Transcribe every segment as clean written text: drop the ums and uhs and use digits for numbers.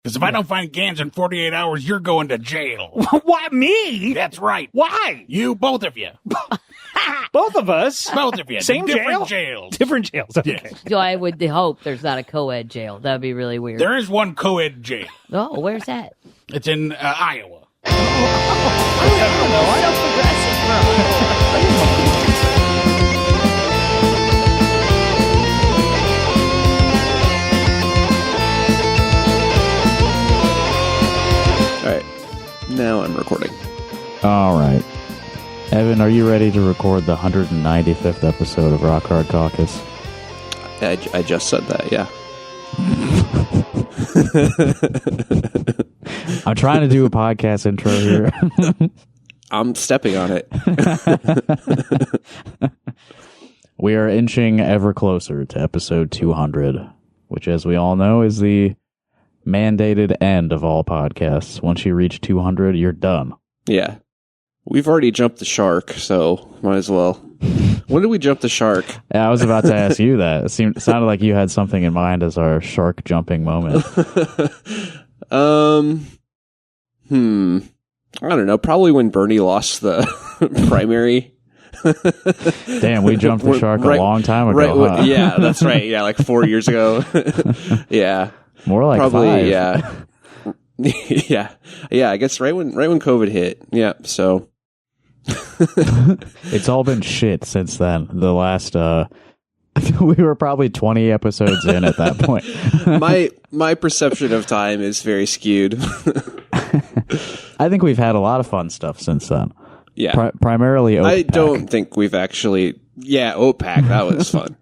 Because if I don't find cans in 48 hours, you're going to jail. What, me? That's right. Why? You, both of you. Both of us? Both of you. Same different jail? jails. Different jails. Okay. Yes. So I would hope there's not a co-ed jail. That would be really weird. There is one co-ed jail. Oh, where's that? It's in Iowa. I don't know. I don't All right, now I'm recording. All right. Evan, are you ready to record the 195th episode of Rock Hard Caucus? I just said that, yeah. I'm trying to do a podcast intro here. I'm stepping on it. We are inching ever closer to episode 200, which, as we all know, is the mandated end of all podcasts. Once you reach 200, you're done. Yeah. We've already jumped the shark, so might as well. When did we jump the shark? Yeah, I was about to ask you that. It sounded like you had something in mind as our shark jumping moment. I don't know. Probably when Bernie lost the primary. Damn, we jumped the shark a long time ago. Huh? Yeah, that's right. Yeah, like 4 years ago. Yeah. More like probably, 5. Yeah. Yeah, I guess right when COVID hit. Yeah, so it's all been shit since then. The last we were probably 20 episodes in at that point. my perception of time is very skewed. I think we've had a lot of fun stuff since then. Yeah. Primarily OPAC. I don't think we've actually OPAC, that was fun.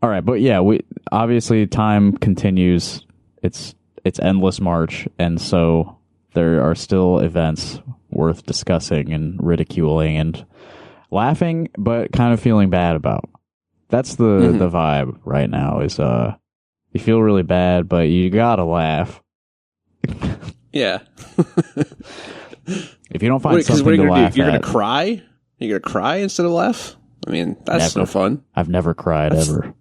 All right, but yeah, we obviously time continues. It's endless march, and so there are still events worth discussing and ridiculing and laughing, but kind of feeling bad about. That's the vibe right now. Is you feel really bad, but you gotta laugh. Yeah. If you don't find something to laugh at, you're gonna cry. You're gonna cry instead of laugh. I mean, that's no fun. I've never cried ever.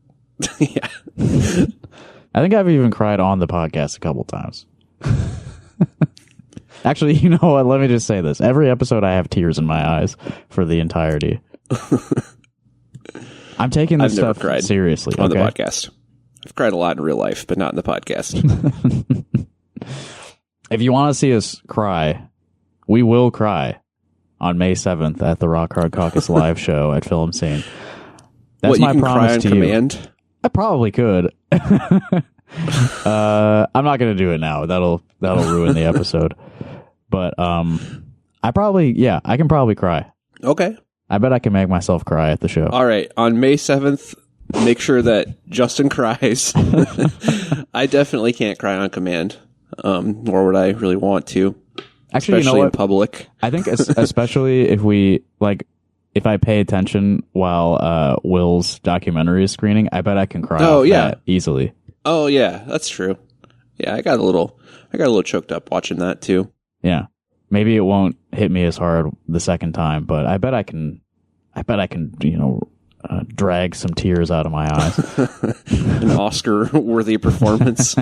Yeah. I think I've even cried on the podcast a couple times. Actually, you know what? Let me just say this. Every episode I have tears in my eyes for the entirety. I'm taking this stuff seriously. On the podcast. I've cried a lot in real life, but not in the podcast. If you want to see us cry, we will cry on May 7th at the Rock Hard Caucus live show at Film Scene. That's my promise to command? You. I probably could. I'm not going to do it now. That'll ruin the episode. But I can probably cry. Okay. I bet I can make myself cry at the show. All right. On May 7th, make sure that Justin cries. I definitely can't cry on command, nor would I really want to. Actually, especially you know what? In public. I think especially if I pay attention while Will's documentary is screening, I bet I can cry that easily. Oh yeah, that's true. Yeah, I got a little choked up watching that too. Yeah. Maybe it won't hit me as hard the second time, but I bet I can drag some tears out of my eyes. An Oscar-worthy performance.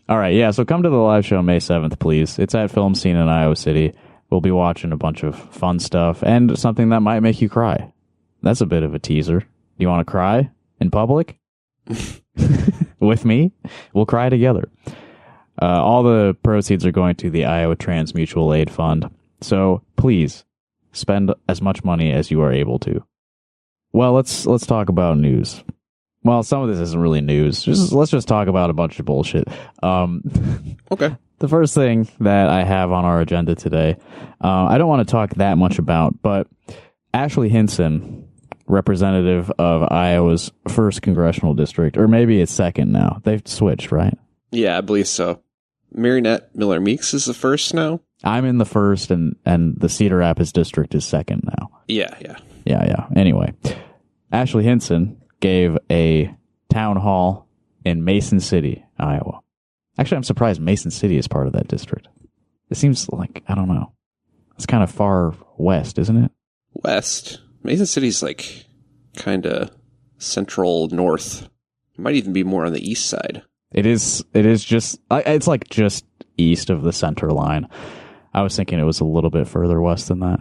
All right, yeah, so come to the live show May 7th, please. It's at Film Scene in Iowa City. We'll be watching a bunch of fun stuff and something that might make you cry. That's a bit of a teaser. Do you want to cry in public? With me? We'll cry together. All the proceeds are going to the Iowa Trans Mutual Aid Fund. So please spend as much money as you are able to. Well, let's talk about news. Well, some of this isn't really news. Let's just talk about a bunch of bullshit. Okay. The first thing that I have on our agenda today, I don't want to talk that much about, but Ashley Hinson, representative of Iowa's 1st congressional district, or maybe it's 2nd now. They've switched, right? Yeah, I believe so. Marinette Miller Meeks is the 1st now. I'm in the 1st, and the Cedar Rapids district is 2nd now. Yeah. Anyway, Ashley Hinson gave a town hall in Mason City, Iowa. Actually, I'm surprised Mason City is part of that district. It seems like, I don't know. It's kind of far west, isn't it? West. Mason City's like kind of central north. It might even be more on the east side. It is just, it's like just east of the center line. I was thinking it was a little bit further west than that.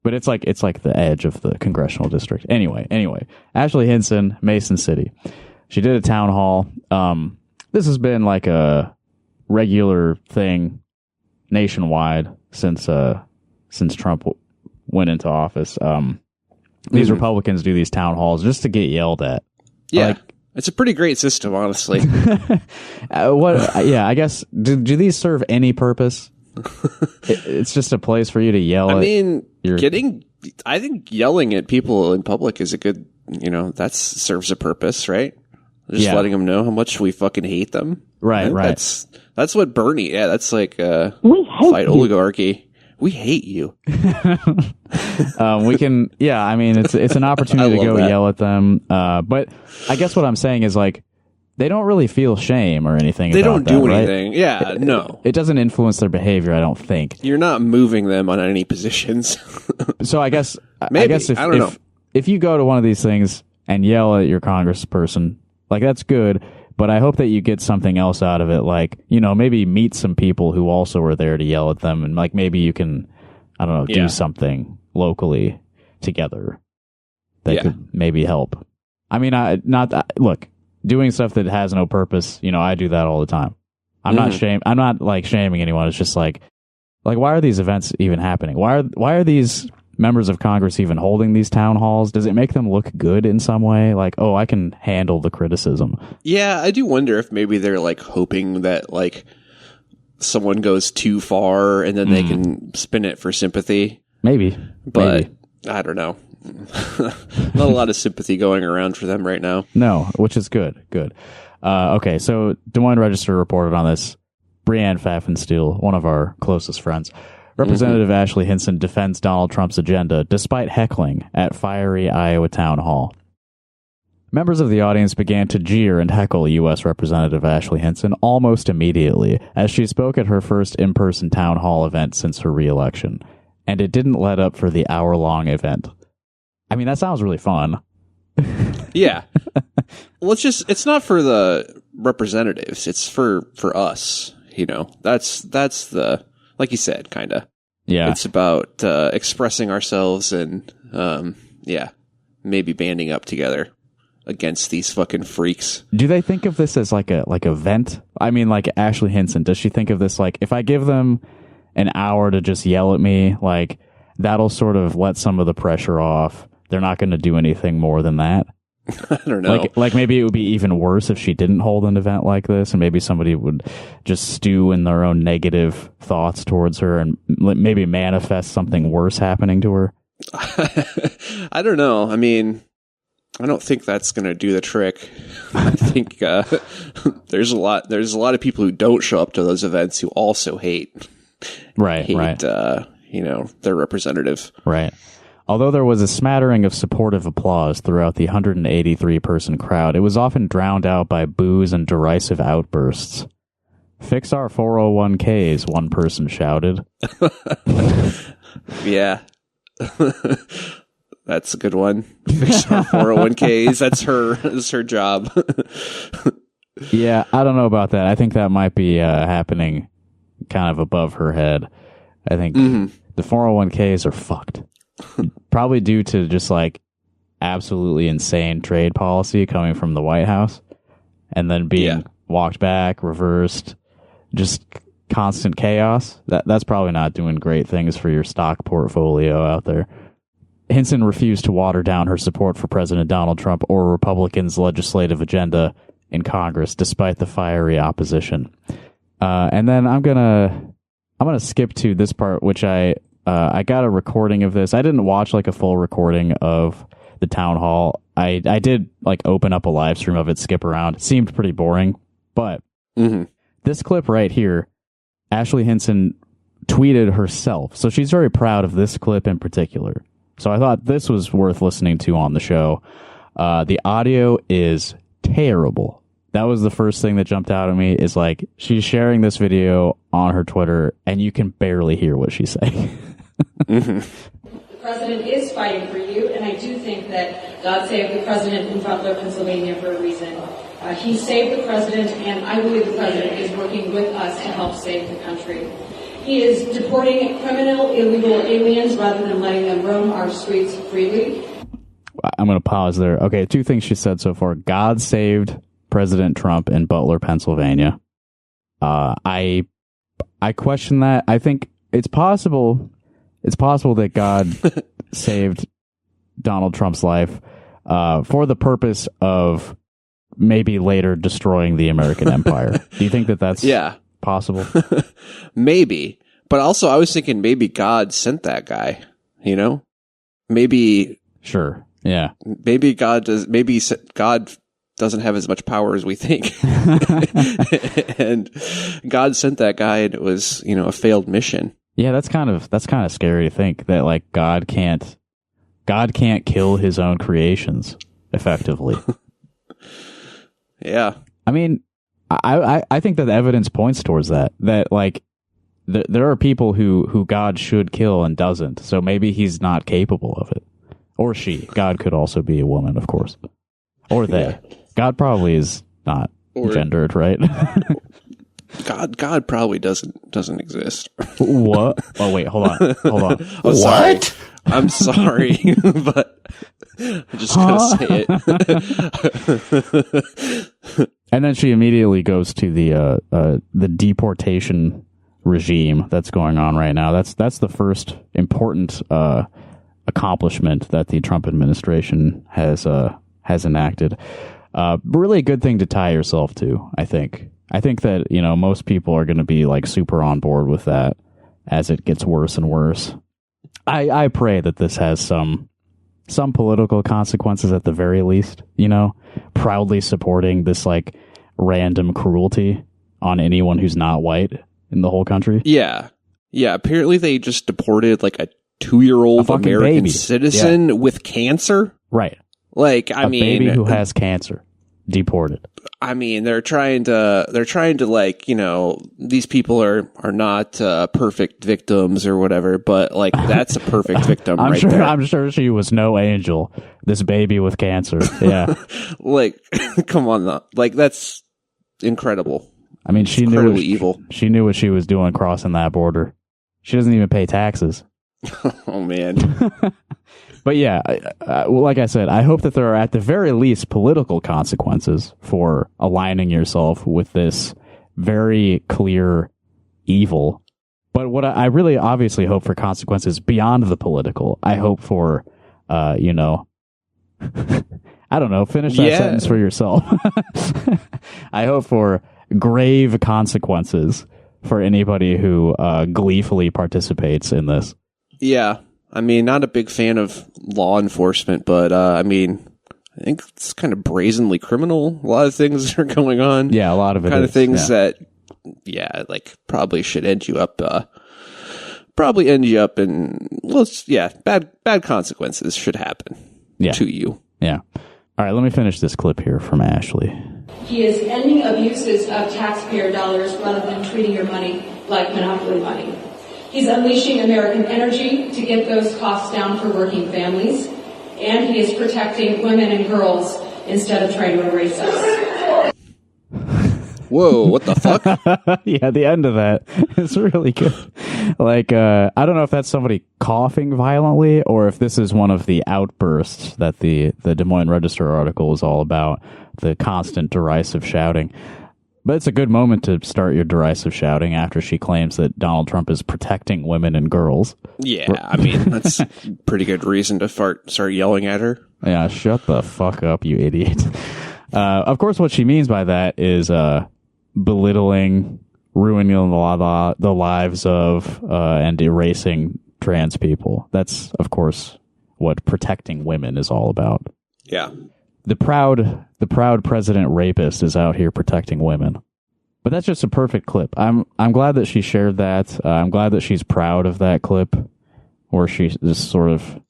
But it's like the edge of the congressional district. Anyway, Ashley Hinson, Mason City. She did a town hall. This has been like a regular thing nationwide since Trump went into office. These Republicans do these town halls just to get yelled at. Yeah. It's a pretty great system, honestly. I guess, do these serve any purpose? It's just a place for you to yell at. I mean, I think yelling at people in public is a good, that serves a purpose, right? Just letting them know how much we fucking hate them. Right. That's what Bernie, that's like, We hate fight oligarchy. We hate you. We can, I mean, it's an opportunity to go yell at them. But I guess what I'm saying is like, they don't really feel shame or anything. They about don't do that, anything. Right? Yeah, no. It doesn't influence their behavior, I don't think. You're not moving them on any positions. So I guess, Maybe. I don't know. If you go to one of these things and yell at your congressperson, like that's good. But I hope that you get something else out of it, like, maybe meet some people who also were there to yell at them, and like maybe you can, I don't know, do something locally together that could maybe help. I mean, look, doing stuff that has no purpose, I do that all the time. I'm not like shaming anyone. It's just like why are these events even happening? Why are these members of Congress even holding these town halls? Does it make them look good in some way? Like, oh, I can handle the criticism. Yeah, I do wonder if maybe they're like hoping that like someone goes too far and then they can spin it for sympathy. Maybe. But I don't know. Not a lot of sympathy going around for them right now. No, which is good. Okay, so Des Moines Register reported on this. Brianne Pfaffenstiel, one of our closest friends. Representative Ashley Hinson defends Donald Trump's agenda despite heckling at fiery Iowa town hall. Members of the audience began to jeer and heckle U.S. Representative Ashley Hinson almost immediately as she spoke at her first in-person town hall event since her re-election. And it didn't let up for the hour-long event. I mean, that sounds really fun. Yeah. Well, it's not for the representatives. It's for us, That's the, like you said, kind of. Yeah. It's about expressing ourselves and, maybe banding up together against these fucking freaks. Do they think of this as like a vent? I mean, like Ashley Hinson, does she think of this like, if I give them an hour to just yell at me, like that'll sort of let some of the pressure off? They're not going to do anything more than that. I don't know. Like maybe it would be even worse if she didn't hold an event like this, and maybe somebody would just stew in their own negative thoughts towards her and maybe manifest something worse happening to her. I don't know. I mean, I don't think that's going to do the trick. I think there's a lot of people who don't show up to those events who also hate right. Their representative. Right. Although there was a smattering of supportive applause throughout the 183-person crowd, it was often drowned out by boos and derisive outbursts. "Fix our 401ks," one person shouted. Yeah. That's a good one. Fix our 401ks. That's her job. Yeah, I don't know about that. I think that might be happening kind of above her head. I think the 401ks are fucked. Probably due to just like absolutely insane trade policy coming from the White House and then being walked back, reversed, just constant chaos. That's probably not doing great things for your stock portfolio out there. Hinson refused to water down her support for President Donald Trump or Republicans' legislative agenda in Congress, despite the fiery opposition. And then I'm gonna skip to this part, which I got a recording of this. I didn't watch like a full recording of the town hall. I did like open up a live stream of it, skip around. It seemed pretty boring, but this clip right here, Ashley Hinson tweeted herself. So she's very proud of this clip in particular. So I thought this was worth listening to on the show. The audio is terrible. That was the first thing that jumped out at me, is like she's sharing this video on her Twitter and you can barely hear what she's saying. The president is fighting for you, and I do think that God saved the president in Butler, Pennsylvania for a reason. He saved the president, and I believe the president is working with us to help save the country. He is deporting criminal, illegal aliens rather than letting them roam our streets freely. I'm going to pause there. Okay, 2 things she said so far. God saved President Trump in Butler, Pennsylvania. I question that. I think it's possible that God saved Donald Trump's life for the purpose of maybe later destroying the American empire. Do you think that that's possible? Maybe. But also I was thinking maybe God sent that guy, you know? Maybe. Sure. Yeah. Maybe God doesn't have as much power as we think. And God sent that guy and it was, you know, a failed mission. Yeah, that's kind of scary to think that like God can't kill his own creations effectively. Yeah. I mean, I think that the evidence points towards that like there are people who God should kill and doesn't. So maybe he's not capable of it. Or she. God could also be a woman, of course. Or they. Yeah. God probably is not gendered, right? God probably doesn't exist. What? Oh wait, hold on. What? I'm sorry, but I'm just gonna say it. And then she immediately goes to the deportation regime that's going on right now. That's the first important accomplishment that the Trump administration has enacted. Really a good thing to tie yourself to, I think. I think that, you know, most people are going to be like super on board with that as it gets worse and worse. I pray that this has some political consequences at the very least, you know, proudly supporting this like random cruelty on anyone who's not white in the whole country. Yeah. Yeah. Apparently they just deported like a 2-year-old American baby. citizen with cancer. Right. Like, a baby who has cancer. Deported. I mean, they're trying to like, you know, these people are not perfect victims or whatever, but like that's a perfect victim right there. I'm sure she was no angel. This baby with cancer. Yeah. Like, come on, though. Like that's incredible. I mean, she knew evil. She knew what she was doing crossing that border. She doesn't even pay taxes. Oh man. But yeah, like I said, I hope that there are at the very least political consequences for aligning yourself with this very clear evil. But what I really obviously hope for consequences beyond the political. I hope for, you know, I don't know, finish that sentence for yourself. I hope for grave consequences for anybody who gleefully participates in this. Yeah. I mean, not a big fan of law enforcement, but I mean, I think it's kind of brazenly criminal. A lot of things are going on. Yeah, a lot of it kind of things that, like probably should end you up. Probably end you up in bad consequences should happen to you. Yeah. All right, let me finish this clip here from Ashley. He is ending abuses of taxpayer dollars rather than treating your money like monopoly money. He's unleashing American energy to get those costs down for working families, and he is protecting women and girls instead of trying to erase us. Whoa, what the fuck? Yeah, the end of that is really good. Like, I don't know if that's somebody coughing violently or if this is one of the outbursts that the Des Moines Register article is all about, the constant derisive shouting. But it's a good moment to start your derisive shouting after she claims that Donald Trump is protecting women and girls. Yeah, I mean, that's pretty good reason to start yelling at her. Yeah, shut the fuck up, you idiot. Of course, what she means by that is belittling, ruining the lives of, and erasing trans people. That's, of course, what protecting women is all about. Yeah. The proud president rapist is out here protecting women. But that's just a perfect clip. I'm glad that she shared that. I'm glad that she's proud of that clip where she just sort of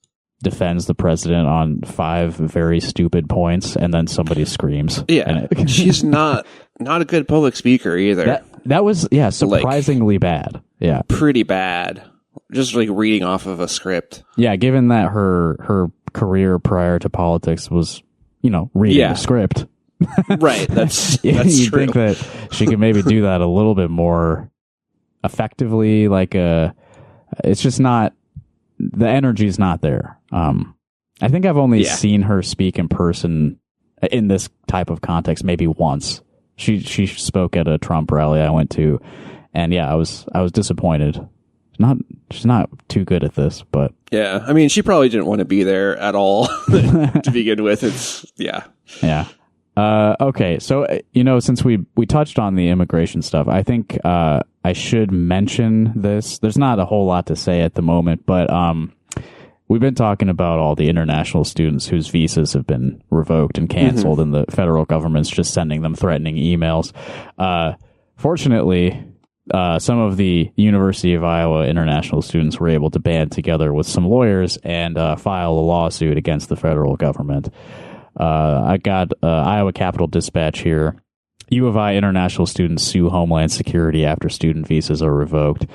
defends the president on 5 very stupid points and then somebody screams. Yeah. She's not a good public speaker either. That was surprisingly bad. Yeah. Pretty bad. Just like reading off of a script. Yeah, given that her career prior to politics was, you know, reading a script. Right. That's you true. think that she could maybe do that a little bit more effectively. It's just not, the energy's not there. I think I've only seen her speak in person in this type of context maybe once. She spoke at a Trump rally I went to, and I was disappointed. She's not too good at this, but yeah, I mean, she probably didn't want to be there at all to begin with. Okay, so since we touched on the immigration stuff, I think I should mention this. There's not a whole lot to say at the moment, but we've been talking about all the international students whose visas have been revoked and canceled, and the federal government's just sending them threatening emails. Fortunately, some of the University of Iowa international students were able to band together with some lawyers and file a lawsuit against the federal government. I got Iowa Capitol Dispatch here. U of I international students sue Homeland Security after student visas are revoked.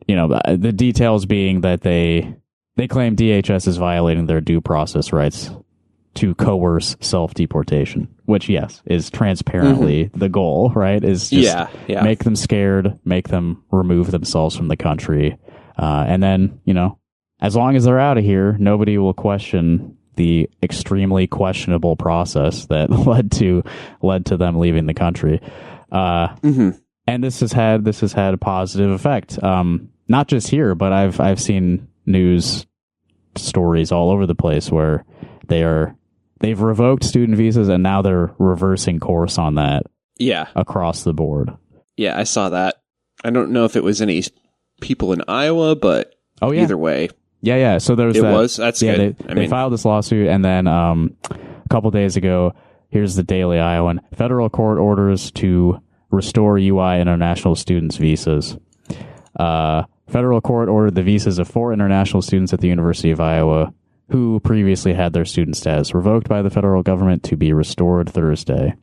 The details being that they claim DHS is violating their due process rights to coerce self-deportation, which, yes, is transparently the goal, right? Is just make them scared, make them remove themselves from the country. And then, as long as they're out of here, nobody will question the extremely questionable process that led to them leaving the country. And this has had a positive effect. Not just here, but I've seen news stories all over the place where they've revoked student visas and now they're reversing course on that. Yeah. Across the board. Yeah, I saw that. I don't know if it was any people in Iowa, but either way. Yeah. So there's that's good. They filed this lawsuit, and then a couple days ago, here's the Daily Iowan. Federal court orders to restore UI international students' visas. Federal court ordered the visas of 4 international students at the University of Iowa who previously had their student status revoked by the federal government to be restored Thursday.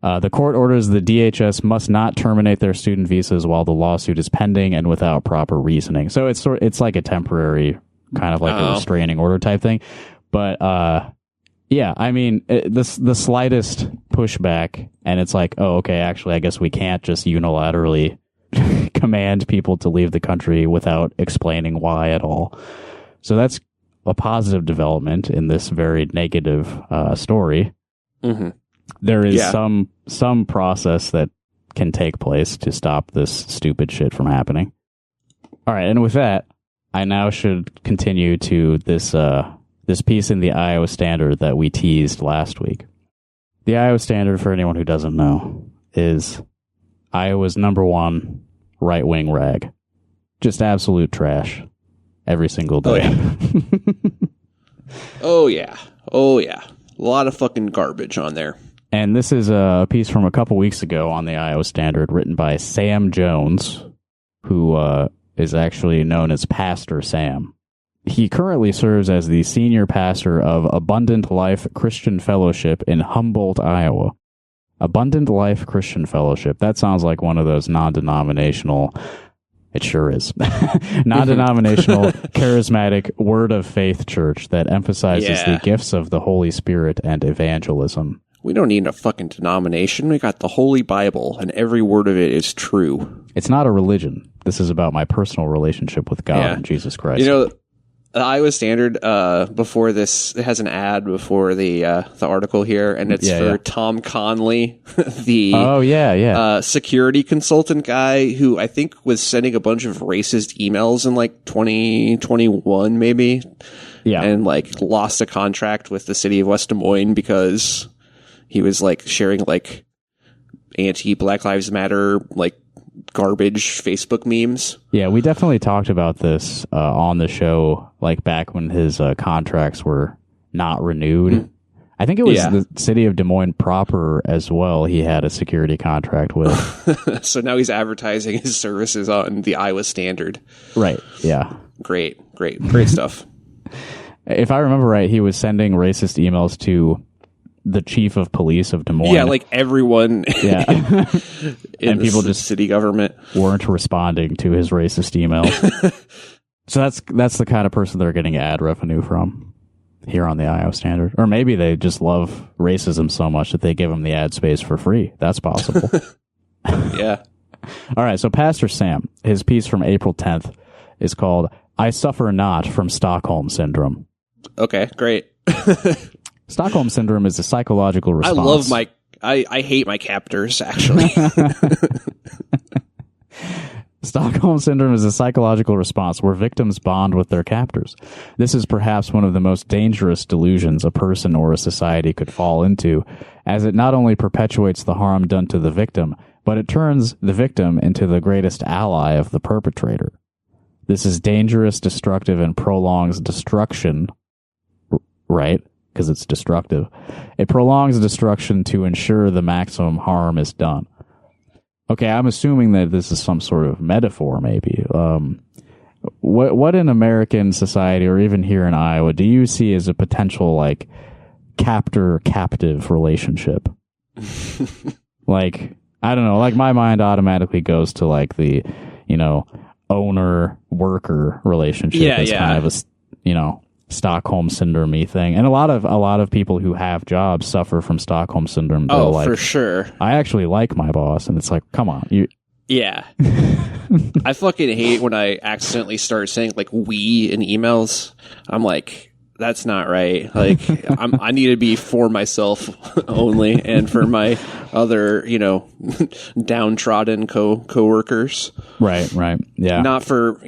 The court orders the DHS must not terminate their student visas while the lawsuit is pending and without proper reasoning. So it's like a temporary kind of like a restraining order type thing. But I mean, the slightest pushback, and it's like, oh, okay, actually, I guess we can't just unilaterally command people to leave the country without explaining why at all. So that's a positive development in this very negative story. Mm-hmm. There is some process that can take place to stop this stupid shit from happening. All right, and with that, I now should continue to this piece in the Iowa Standard that we teased last week. The Iowa Standard, for anyone who doesn't know, is Iowa's number 1 right-wing rag. Just absolute trash every single day. Oh, yeah. A lot of fucking garbage on there. And this is a piece from a couple weeks ago on the Iowa Standard written by Sam Jones, who is actually known as Pastor Sam. He currently serves as the senior pastor of Abundant Life Christian Fellowship in Humboldt, Iowa. Abundant Life Christian Fellowship. That sounds like one of those non-denominational... It sure is. Non-denominational, charismatic, word of faith church that emphasizes the gifts of the Holy Spirit and evangelism. We don't need a fucking denomination. We got the Holy Bible, and every word of it is true. It's not a religion. This is about my personal relationship with God and Jesus Christ. The Iowa Standard, before this, it has an ad before the article here, and it's for Tom Conley, the security consultant guy who I think was sending a bunch of racist emails in like 2021, maybe. Yeah. And like lost a contract with the city of West Des Moines because he was like sharing like anti-Black Lives Matter, like garbage Facebook memes. Yeah, we definitely talked about this on the show, like back when his contracts were not renewed. Mm. I think it was the city of Des Moines proper as well. He had a security contract with. So now he's advertising his services on the Iowa Standard. Right. Yeah. Great stuff. If I remember right, he was sending racist emails to the chief of police of Des Moines. Yeah, like everyone. Yeah. And people just city government weren't responding to his racist emails. So that's the kind of person they're getting ad revenue from. here on the IO Standard. Or maybe they just love racism so much that they give them the ad space for free. That's possible. Yeah. All right, so Pastor Sam, his piece from April 10th is called I Suffer Not from Stockholm Syndrome. Okay, great. Stockholm Syndrome is a psychological response. I hate my captors, actually. Stockholm Syndrome is a psychological response where victims bond with their captors. This is perhaps one of the most dangerous delusions a person or a society could fall into, as it not only perpetuates the harm done to the victim, but it turns the victim into the greatest ally of the perpetrator. This is dangerous, destructive, and prolongs destruction, right? Because it's destructive. It prolongs destruction to ensure the maximum harm is done. Okay, I'm assuming that this is some sort of metaphor, maybe. What in American society, or even here in Iowa, do you see as a potential, like, captor-captive relationship? Like, I don't know, like, my mind automatically goes to, like, the, owner-worker relationship. Yeah, kind of a, Stockholm Syndrome thing. And a lot of people who have jobs suffer from Stockholm Syndrome. Oh, like, for sure. I actually like my boss, and it's like, come on. Yeah. I fucking hate when I accidentally start saying, like, we in emails. I'm like, that's not right. Like, I need to be for myself only and for my other, downtrodden coworkers. Right. Yeah. Not for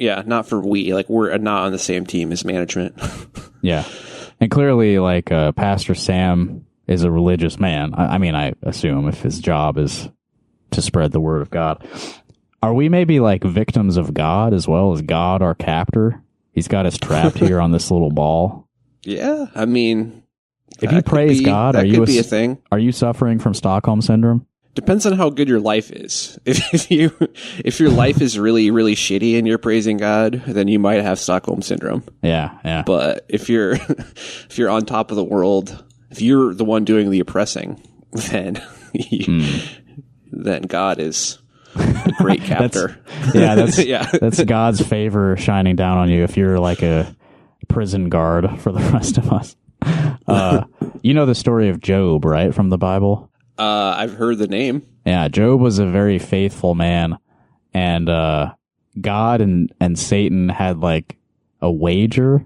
we. Like, we're not on the same team as management. Yeah. And clearly, like, Pastor Sam is a religious man. I mean, I assume if his job is to spread the word of God. Are we maybe like victims of God as well as God, our captor? He's got us trapped here on this little ball. Yeah, I mean, if you praise God, that could be a thing. Are you suffering from Stockholm Syndrome? Depends on how good your life is. If your life is really, really shitty and you're praising God, then you might have Stockholm Syndrome. Yeah. But if you're on top of the world, if you're the one doing the oppressing, then then God is a great captor. That's God's favor shining down on you if you're like a prison guard for the rest of us. You know the story of Job, right, from the Bible? I've heard the name. Yeah, Job was a very faithful man, and God and Satan had like a wager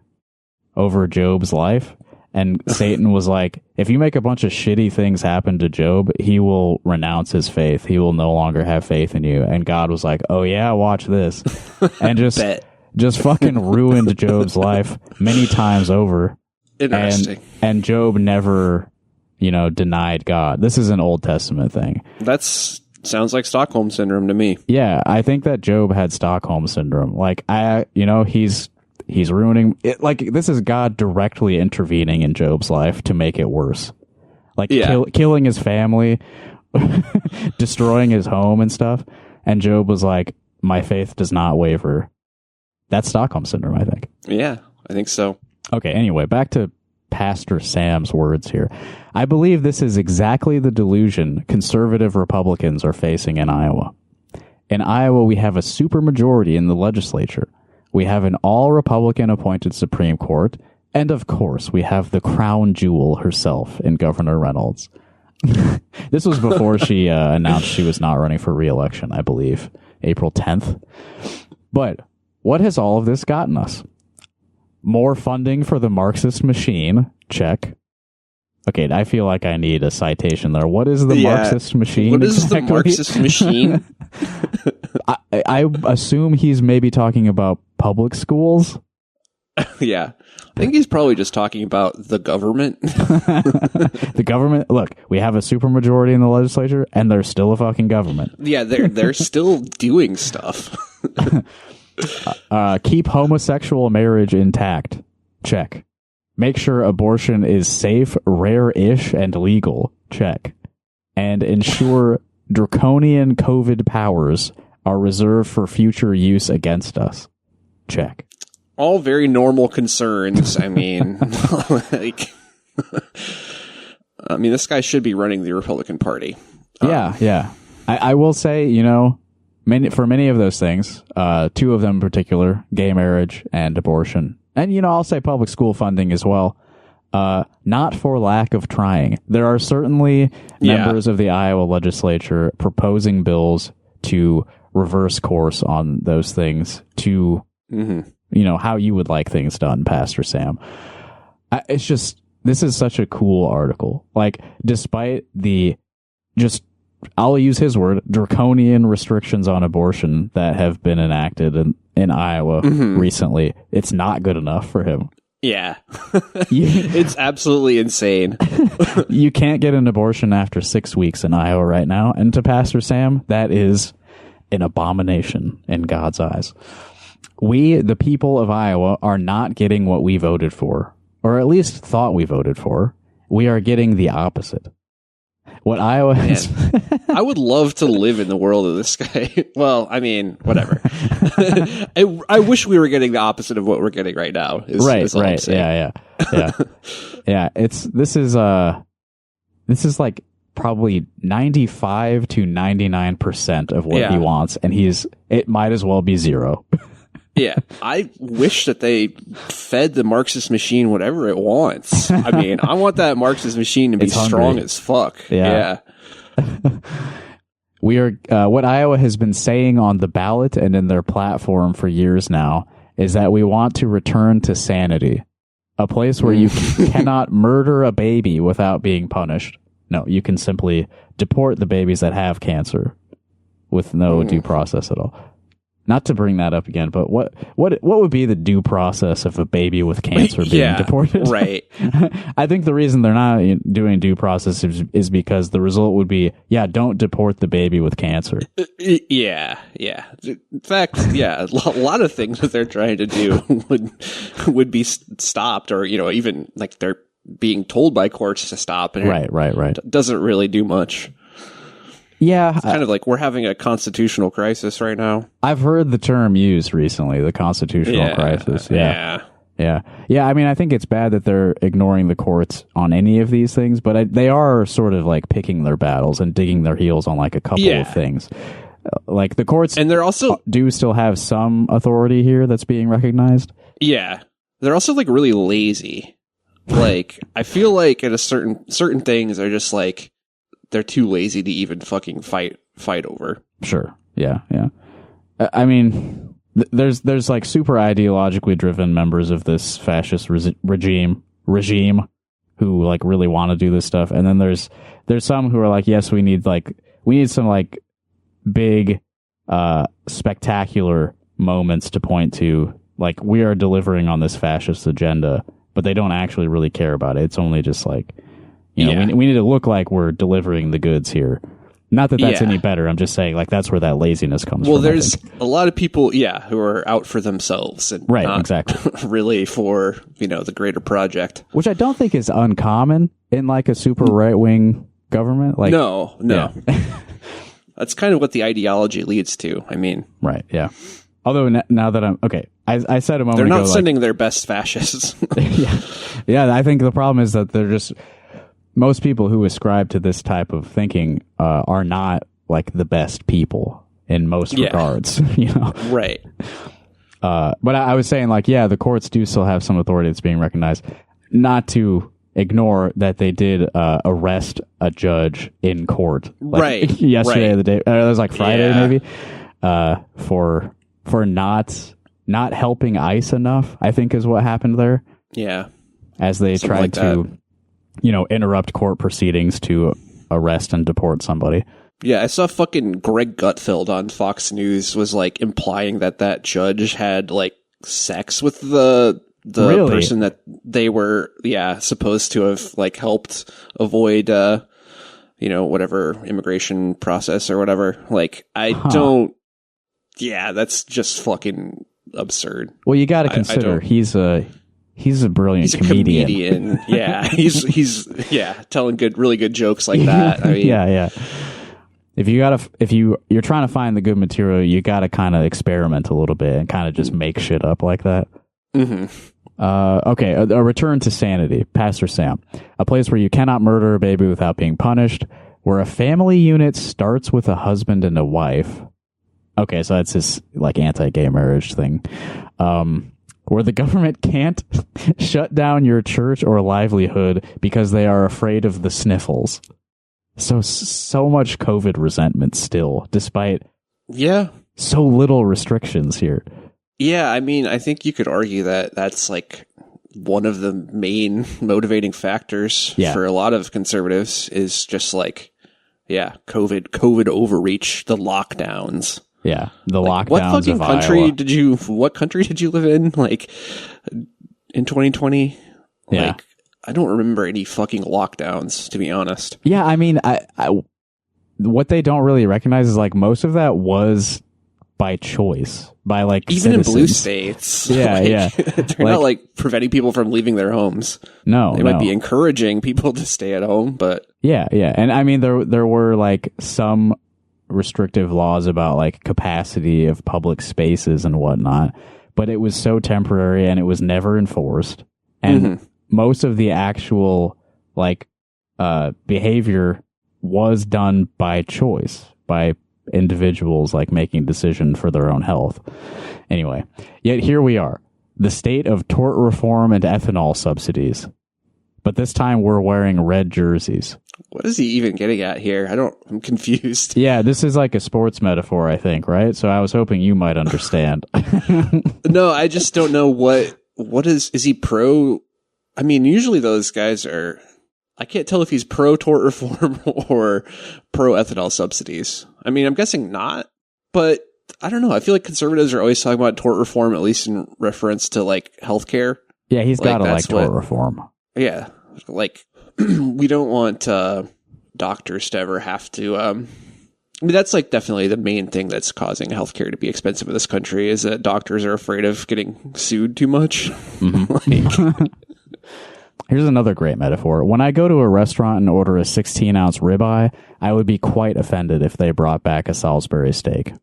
over Job's life, and Satan was like, if you make a bunch of shitty things happen to Job, he will renounce his faith. He will no longer have faith in you. And God was like, oh yeah, watch this. And just fucking ruined Job's life many times over. Interesting. And Job never, denied God. This is an Old Testament thing. Sounds like Stockholm Syndrome to me. Yeah, I think that Job had Stockholm Syndrome. Like, he's ruining it. Like, this is God directly intervening in Job's life to make it worse. Like, killing his family, destroying his home and stuff. And Job was like, my faith does not waver. That's Stockholm Syndrome, I think. Yeah, I think so. Okay, anyway, back to Pastor Sam's words here. I believe this is exactly the delusion conservative Republicans are facing in Iowa. In Iowa, we have a supermajority in the legislature. We have an all-Republican appointed Supreme Court. And, of course, we have the crown jewel herself in Governor Reynolds. This was before she announced she was not running for re-election, I believe, April 10th. But what has all of this gotten us? More funding for the Marxist machine. Check. Okay, I feel like I need a citation there. What is the Marxist machine? What is the Marxist machine? I assume he's maybe talking about public schools. Yeah. I think he's probably just talking about the government. The government. Look, we have a supermajority in the legislature, and there's still a fucking government. Yeah, they're still doing stuff. Keep homosexual marriage intact. Check. Make sure abortion is safe, rare-ish, and legal. Check. And ensure draconian COVID powers are reserved for future use against us. Check. All very normal concerns. I mean, this guy should be running the Republican Party. Yeah. I will say, for many of those things, two of them in particular, gay marriage and abortion, and, I'll say public school funding as well. not for lack of trying. There are certainly members of the Iowa legislature proposing bills to reverse course on those things to, how you would like things done, Pastor Sam. It's just, this is such a cool article. Like, despite the I'll use his word, draconian restrictions on abortion that have been enacted in Iowa recently, it's not good enough for him. Yeah. It's absolutely insane. You can't get an abortion after 6 weeks in Iowa right now. And to Pastor Sam, that is an abomination in God's eyes. We, the people of Iowa, are not getting what we voted for, or at least thought we voted for. We are getting the opposite. What Iowa is... I would love to live in the world of this guy. Well, I mean, whatever. I wish we were getting the opposite of what we're getting right now. Right. Yeah. This is like probably 95 to 99% of what he wants, and it might as well be zero. Yeah, I wish that they fed the Marxist machine whatever it wants. I mean, I want that Marxist machine to be strong as fuck. Yeah. We are what Iowa has been saying on the ballot and in their platform for years now is that we want to return to sanity, a place where you cannot murder a baby without being punished. No, you can simply deport the babies that have cancer with no due process at all. Not to bring that up again, but what would be the due process of a baby with cancer being deported? Right. I think the reason they're not doing due process is because the result would be, don't deport the baby with cancer. Yeah. In fact, a lot of things that they're trying to do would be stopped, or even like they're being told by courts to stop. And right. Doesn't really do much. Yeah. It's kind of like we're having a constitutional crisis right now. I've heard the term used recently, the constitutional crisis. Yeah. I mean, I think it's bad that they're ignoring the courts on any of these things, but they are sort of like picking their battles and digging their heels on like a couple of things. Like the courts, and they're also do still have some authority here that's being recognized. Yeah. They're also like really lazy. Like, I feel like at a certain things are just like, they're too lazy to even fucking fight over. Sure. Yeah. I mean, there's like super ideologically driven members of this fascist regime who like really want to do this stuff, and then there's some who are like, yes, we need some like big, spectacular moments to point to, like we are delivering on this fascist agenda, but they don't actually really care about it. It's only just like. We need to look like we're delivering the goods here. Not that that's any better. I'm just saying, like, that's where that laziness comes from. Well, there's a lot of people, who are out for themselves and not exactly. really for, the greater project. Which I don't think is uncommon in, like, a super right-wing government. Like, no. Yeah. That's kind of what the ideology leads to. I mean. Right, yeah. Although, now that I'm... Okay, I said a moment ago... They're not sending their best fascists. Yeah, I think the problem is that they're just... Most people who ascribe to this type of thinking are not like the best people in most regards, Right. But I was saying, like, the courts do still have some authority that's being recognized. Not to ignore that they did arrest a judge in court, like, yesterday or the day. It was like Friday, maybe, for not helping ICE enough, I think is what happened there. Yeah. As they tried to. Interrupt court proceedings to arrest and deport somebody. Yeah, I saw fucking Greg Gutfeld on Fox News was like implying that judge had like sex with the person that they were supposed to have like helped avoid whatever immigration process or whatever. Like I don't. Yeah, that's just fucking absurd. Well, you got to consider he's a brilliant comedian. Yeah, he's telling really good jokes like that. I mean, yeah. If you're trying to find the good material, you got to kind of experiment a little bit and kind of just make shit up like that. Mm-hmm. Okay, a return to sanity, Pastor Sam, a place where you cannot murder a baby without being punished, where a family unit starts with a husband and a wife. Okay, so that's this like anti-gay marriage thing. where the government can't shut down your church or livelihood because they are afraid of the sniffles. So much COVID resentment still, despite so little restrictions here. Yeah, I mean, I think you could argue that that's like one of the main motivating factors for a lot of conservatives is just like, COVID overreach, the lockdowns. Yeah, the like, lockdowns what fucking of country Iowa. What country did you live in? Like in 2020? Yeah. Like, I don't remember any fucking lockdowns, to be honest. Yeah, I mean, I what they don't really recognize is like most of that was by choice, by like even citizens. in blue states. Yeah, yeah. They're not like preventing people from leaving their homes. No, they might be encouraging people to stay at home, but yeah. And I mean, there were like some restrictive laws about like capacity of public spaces and whatnot, but it was so temporary and it was never enforced. And most of the actual like behavior was done by choice, by individuals like making decision for their own health. Anyway, yet here we are, the state of tort reform and ethanol subsidies. But this time we're wearing red jerseys. What is he even getting at here? I'm confused. Yeah, this is like a sports metaphor, I think, right? So I was hoping you might understand. No, I just don't know what is he pro? I mean, usually those guys are, I can't tell if he's pro tort reform or pro ethanol subsidies. I mean, I'm guessing not, but I don't know. I feel like conservatives are always talking about tort reform, at least in reference to like healthkh. Yeah, he's got to like tort reform. Yeah, like we don't want doctors to ever have to. I mean, that's like definitely the main thing that's causing healthcare to be expensive in this country is that doctors are afraid of getting sued too much. Here's another great metaphor. When I go to a restaurant and order a 16-ounce ribeye, I would be quite offended if they brought back a Salisbury steak.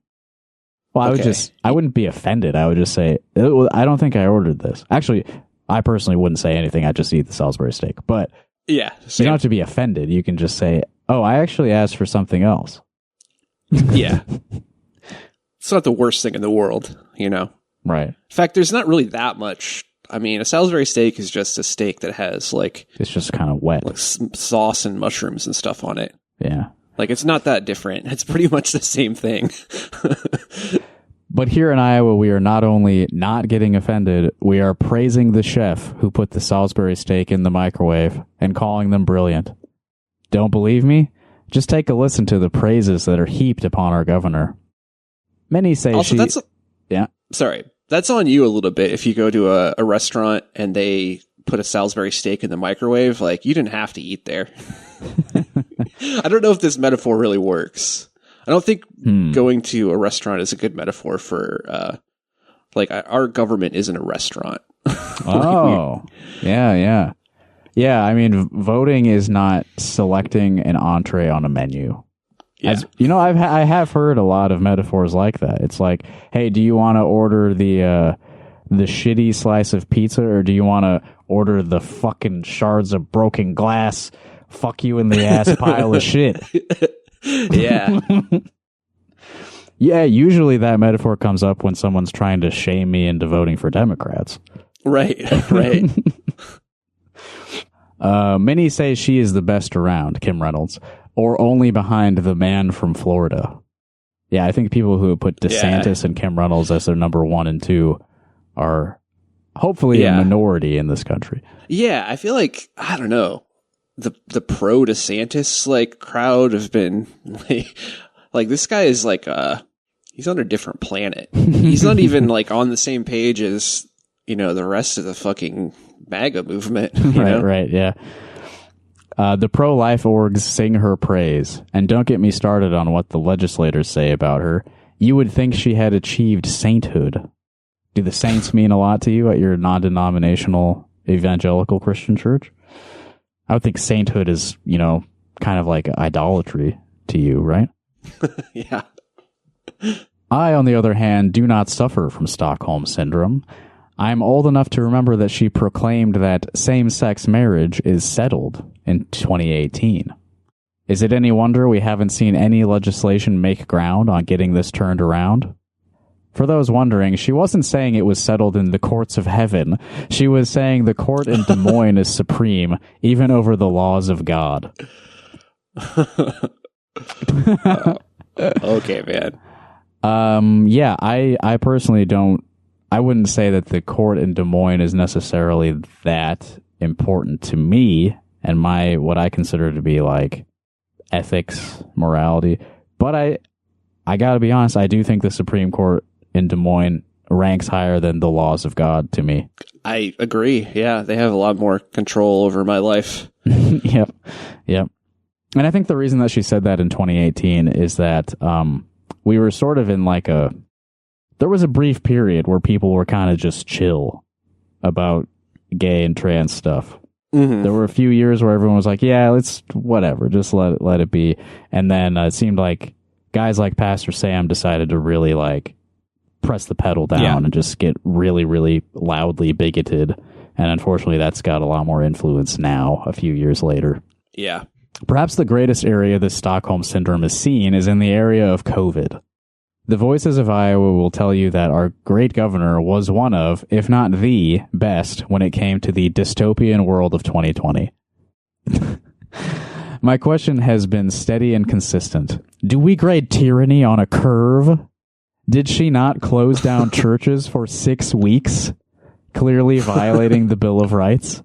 Well, I wouldn't be offended. I would just say, I don't think I ordered this. Actually, I personally wouldn't say anything. I'd just eat the Salisbury steak. But yeah, you don't have to be offended. You can just say, oh, I actually asked for something else. Yeah. It's not the worst thing in the world, you know? Right. In fact, there's not really that much. I mean, a Salisbury steak is just a steak that has like... It's just kind of wet. Like sauce and mushrooms and stuff on it. Yeah. Like, it's not that different. It's pretty much the same thing. But here in Iowa, we are not only not getting offended, we are praising the chef who put the Salisbury steak in the microwave and calling them brilliant. Don't believe me? Just take a listen to the praises that are heaped upon our governor. Many say Sorry. That's on you a little bit. If you go to a restaurant and they put a Salisbury steak in the microwave, like, you didn't have to eat there. I don't know if this metaphor really works. I don't think going to a restaurant is a good metaphor for, our government isn't a restaurant. Yeah. Yeah, I mean, voting is not selecting an entree on a menu. Yeah. I have heard a lot of metaphors like that. It's like, hey, do you want to order the shitty slice of pizza, or do you want to order the fucking shards of broken glass, fuck you in the ass pile of shit? Yeah. Yeah, usually that metaphor comes up when someone's trying to shame me into voting for Democrats. Right. Many say she is the best around, Kim Reynolds, or only behind the man from Florida. Yeah, I think people who put DeSantis and Kim Reynolds as their number 1 and 2 are hopefully a minority in this country. Yeah, I feel like, I don't know, the pro DeSantis like crowd have been like this guy is like he's on a different planet. He's not even like on the same page as, the rest of the fucking MAGA movement. Right, yeah. The pro-life orgs sing her praise, and don't get me started on what the legislators say about her. You would think she had achieved sainthood. Do the saints mean a lot to you at your non-denominational evangelical Christian church? I would think sainthood is, kind of like idolatry to you, right? Yeah. I, on the other hand, do not suffer from Stockholm Syndrome. I am old enough to remember that she proclaimed that same-sex marriage is settled in 2018. Is it any wonder we haven't seen any legislation make ground on getting this turned around? For those wondering, she wasn't saying it was settled in the courts of heaven. She was saying the court in Des Moines is supreme, even over the laws of God. Okay, man. Yeah, I personally I wouldn't say that the court in Des Moines is necessarily that important to me and what I consider to be like ethics, morality. But I gotta be honest, I do think the Supreme Court in Des Moines ranks higher than the laws of God to me. I agree. Yeah, they have a lot more control over my life. Yep. And I think the reason that she said that in 2018 is that we were sort of in like there was a brief period where people were kind of just chill about gay and trans stuff. Mm-hmm. There were a few years where everyone was like, yeah, let's whatever, just let it be. And then it seemed like guys like Pastor Sam decided to really like press the pedal down and just get really, really loudly bigoted. And unfortunately, that's got a lot more influence now, a few years later. Yeah. Perhaps the greatest area the Stockholm Syndrome is seen is in the area of COVID. The Voices of Iowa will tell you that our great governor was one of, if not the, best when it came to the dystopian world of 2020. My question has been steady and consistent. Do we grade tyranny on a curve? Did she not close down churches for 6 weeks, clearly violating the Bill of Rights?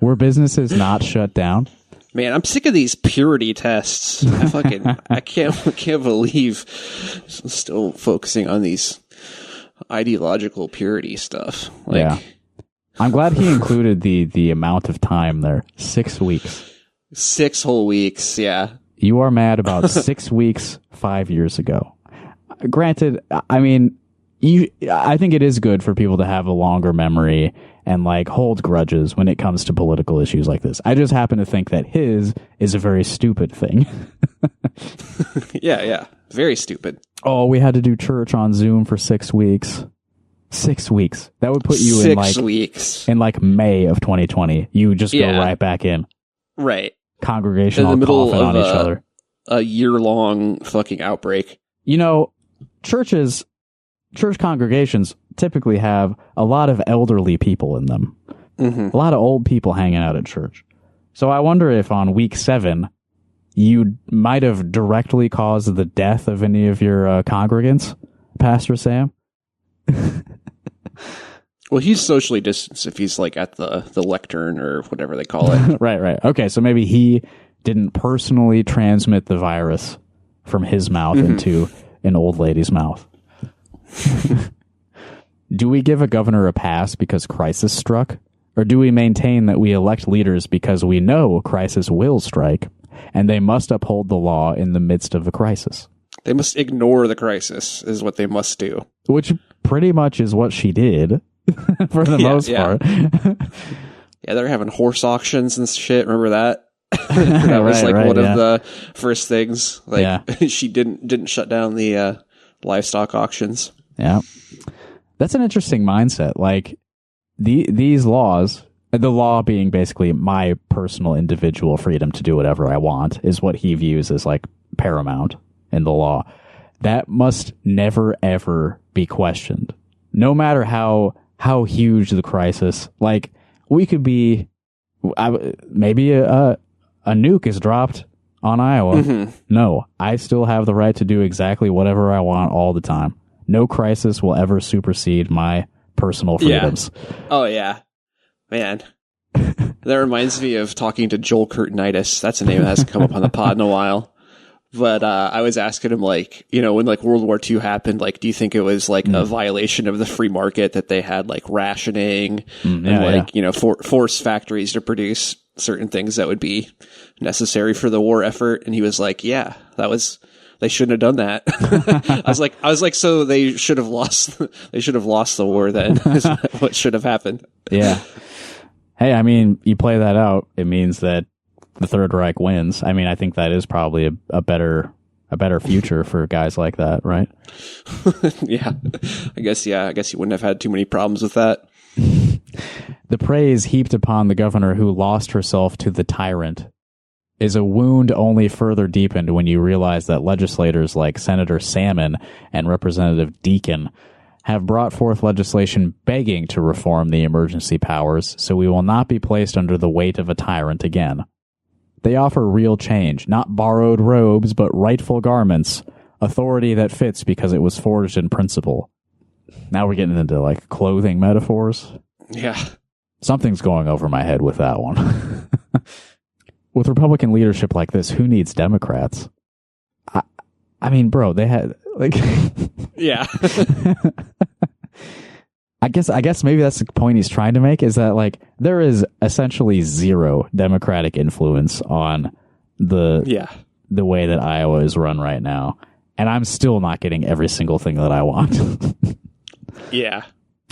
Were businesses not shut down? Man, I'm sick of these purity tests. I can't believe I'm still focusing on these ideological purity stuff. Yeah. I'm glad he included the amount of time there. 6 weeks. 6 whole weeks, yeah. You are mad about 6 weeks 5 years ago. Granted, I mean, I think it is good for people to have a longer memory and like hold grudges when it comes to political issues like this. I just happen to think that his is a very stupid thing. Yeah. Very stupid. Oh, we had to do church on Zoom for 6 weeks. 6 weeks. That would put you in like 6 weeks. In like May of 2020. You just go right back in. Right. Congregation all coughing on each other. A year-long fucking outbreak. You know, church congregations typically have a lot of elderly people in them. Mm-hmm. A lot of old people hanging out at church. So I wonder if on week 7, you might have directly caused the death of any of your congregants, Pastor Sam. Well, he's socially distanced if he's like at the lectern or whatever they call it. Right. Okay, so maybe he didn't personally transmit the virus from his mouth into an old lady's mouth. Do we give a governor a pass because crisis struck? Or do we maintain that we elect leaders because we know crisis will strike and they must uphold the law in the midst of the crisis? They must ignore the crisis is what they must do. Which pretty much is what she did for the most part. Yeah, they're having horse auctions and shit. Remember that? That was one of the first things. She didn't shut down the livestock auctions. Yeah. That's an interesting mindset. Like these laws, the law being basically my personal individual freedom to do whatever I want, is what he views as like paramount in the law. That must never ever be questioned. No matter how huge the crisis. Like we could be maybe a nuke is dropped on Iowa. Mm-hmm. No, I still have the right to do exactly whatever I want all the time. No crisis will ever supersede my personal freedoms. Yeah. Oh, yeah. Man. That reminds me of talking to Joel Curtinitis. That's a name that hasn't come up on the pod in a while. But I was asking him, like, you know, when like World War II happened, like, do you think it was like a violation of the free market that they had like rationing you know, force factories to produce certain things that would be necessary for the war effort? And he was like, yeah, they shouldn't have done that. I was like, so they should have lost the war then. Is what should have happened. Yeah. Hey, I mean, you play that out, it means that the Third Reich wins. I mean, I think that is probably a better future for guys like that, right? Yeah. I guess you wouldn't have had too many problems with that. The praise heaped upon the governor who lost herself to the tyrant is a wound only further deepened when you realize that legislators like Senator Salmon and Representative Deacon have brought forth legislation begging to reform the emergency powers so we will not be placed under the weight of a tyrant again. They offer real change, not borrowed robes, but rightful garments, authority that fits because it was forged in principle. Now we're getting into like clothing metaphors. Yeah. Something's going over my head with that one. With Republican leadership like this, who needs Democrats? I mean, bro, they had like Yeah. I guess maybe that's the point he's trying to make, is that like there is essentially zero Democratic influence on the way that Iowa is run right now. And I'm still not getting every single thing that I want. Yeah.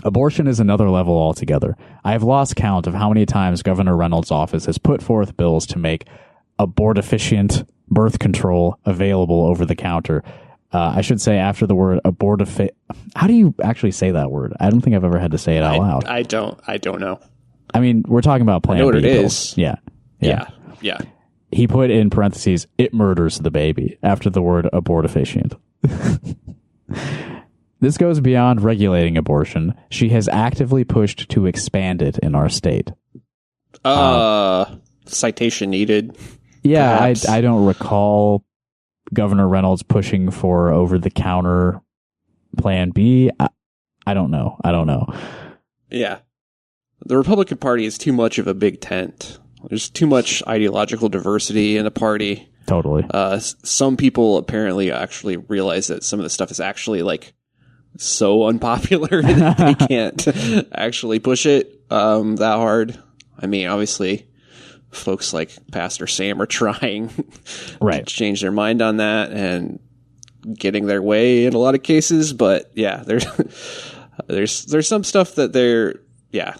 Abortion is another level altogether. I have lost count of how many times Governor Reynolds' office has put forth bills to make abortifacient birth control available over the counter. I should say after the word how do you actually say that word? I don't think I've ever had to say it out loud. I don't know. I mean, we're talking about Plan B. I know what it pills. is. Yeah. He put in parentheses, it murders the baby, after the word abortifacient. This goes beyond regulating abortion. She has actively pushed to expand it in our state. Citation needed. Yeah, perhaps. I don't recall Governor Reynolds pushing for over-the-counter Plan B. I don't know. Yeah. The Republican Party is too much of a big tent. There's too much ideological diversity in the party. Totally. Some people apparently actually realize that some of the stuff is actually like so unpopular that they can't actually push it that hard. I mean, obviously, folks like Pastor Sam are trying to change their mind on that and getting their way in a lot of cases. But yeah, there's some stuff that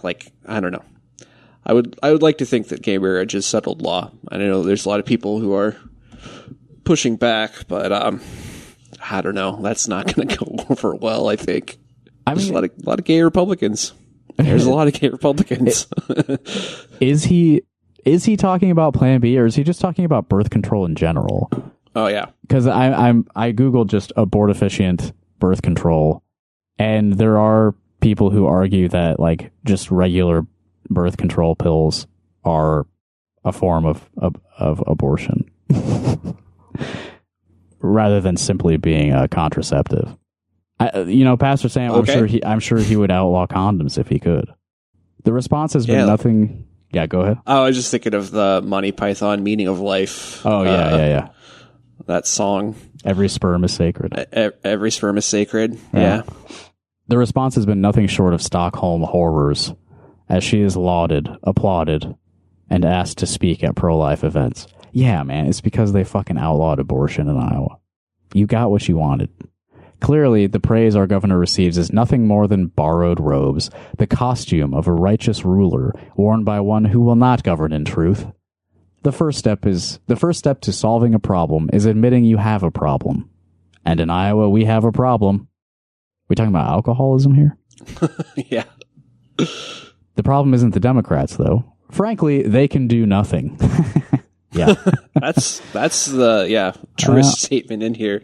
like, I don't know. I would like to think that gay marriage is settled law. I know there's a lot of people who are pushing back, but I don't know. That's not going to go over well, I think. There's a lot of gay Republicans. There's a lot of gay Republicans. Is he talking about Plan B, or is he just talking about birth control in general? Oh yeah. Because I Googled just abortifacient birth control, and there are people who argue that like just regular birth control pills are a form of abortion. Rather than simply being a contraceptive. Pastor Sam, okay. I'm sure he would outlaw condoms if he could. The response has been nothing. Yeah, go ahead. I was just thinking of the Monty Python Meaning of Life. Oh, yeah. That song. Every sperm is sacred. Every sperm is sacred. Yeah. The response has been nothing short of Stockholm horrors, as she is lauded, applauded, and asked to speak at pro-life events. Yeah, man, it's because they fucking outlawed abortion in Iowa. You got what you wanted. Clearly, the praise our governor receives is nothing more than borrowed robes, the costume of a righteous ruler worn by one who will not govern in truth. The first step to solving a problem is admitting you have a problem. And in Iowa, we have a problem. We talking about alcoholism here? Yeah. The problem isn't the Democrats, though. Frankly, they can do nothing. Yeah. That's the truest statement in here.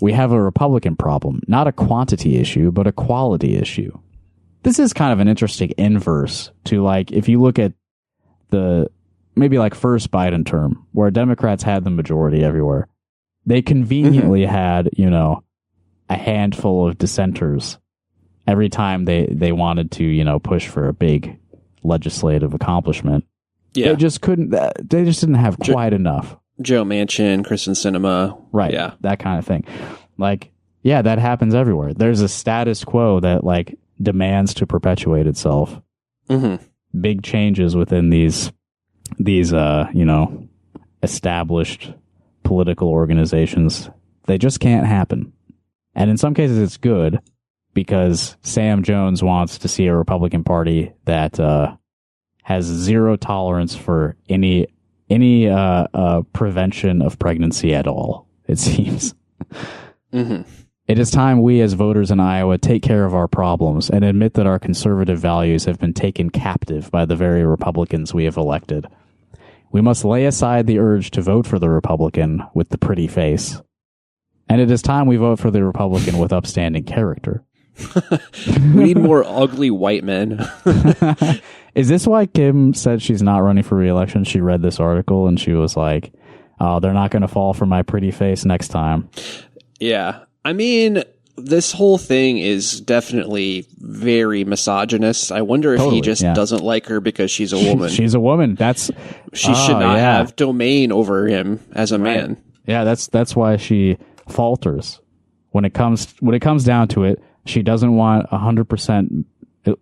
We have a Republican problem, not a quantity issue, but a quality issue. This is kind of an interesting inverse to, like, if you look at the maybe like first Biden term, where Democrats had the majority everywhere. They conveniently had, a handful of dissenters every time they wanted to, push for a big legislative accomplishment. Yeah. They just didn't have quite enough. Joe Manchin, Kristen Sinema. Right. Yeah. That kind of thing. Like, yeah, that happens everywhere. There's a status quo that like demands to perpetuate itself. Mm-hmm. Big changes within these established political organizations, they just can't happen. And in some cases it's good because Sam Jones wants to see a Republican Party that has zero tolerance for any prevention of pregnancy at all, it seems. Mm-hmm. It is time we as voters in Iowa take care of our problems and admit that our conservative values have been taken captive by the very Republicans we have elected. We must lay aside the urge to vote for the Republican with the pretty face. And it is time we vote for the Republican with upstanding character. We need more ugly white men. Is this why Kim said she's not running for re-election? She read this article and she was like, oh, they're not going to fall for my pretty face next time. Yeah. I mean, this whole thing is definitely very misogynist. I wonder if he just doesn't like her because she's a woman. She's a woman. She should not have domain over him as a man. Yeah, that's why she falters. When it comes down to it, she doesn't want 100%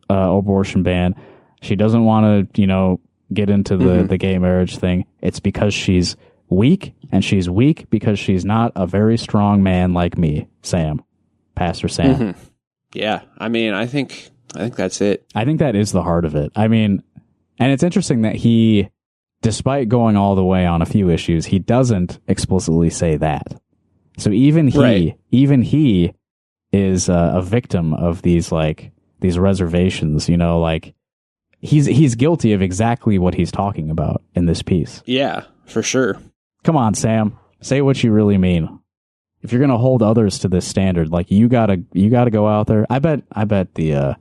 abortion ban. She doesn't want to, get into the gay marriage thing. It's because she's weak, and she's weak because she's not a very strong man like me, Sam. Pastor Sam. Mm-hmm. Yeah, I mean, I think that's it. I think that is the heart of it. I mean, and it's interesting that he, despite going all the way on a few issues, he doesn't explicitly say that. So even he is a victim of these reservations, he's guilty of exactly what he's talking about in this piece. Yeah, for sure. Come on, Sam, say what you really mean. If you're going to hold others to this standard, you gotta go out there. I bet the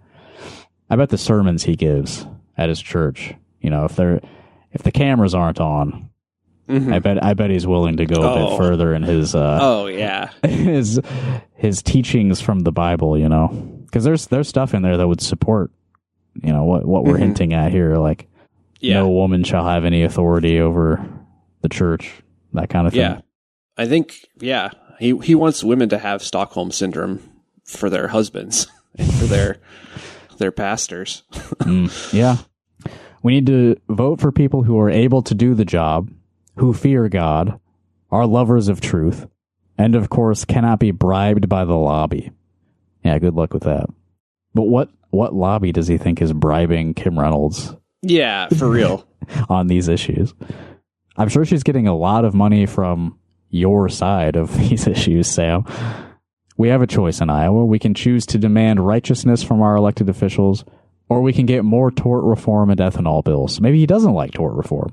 sermons he gives at his church, if the cameras aren't on, I bet he's willing to go a bit further in his his teachings from the Bible, because there's stuff in there that would support, what we're hinting at here, no woman shall have any authority over the church, that kind of thing. Yeah, I think he wants women to have Stockholm Syndrome for their husbands and for their pastors. Yeah, we need to vote for people who are able to do the job, who fear God, are lovers of truth, and of course cannot be bribed by the lobby. Yeah, good luck with that. But what lobby does he think is bribing Kim Reynolds? Yeah, for real. On these issues? I'm sure she's getting a lot of money from your side of these issues, Sam. We have a choice in Iowa. We can choose to demand righteousness from our elected officials, or we can get more tort reform and ethanol bills. Maybe he doesn't like tort reform.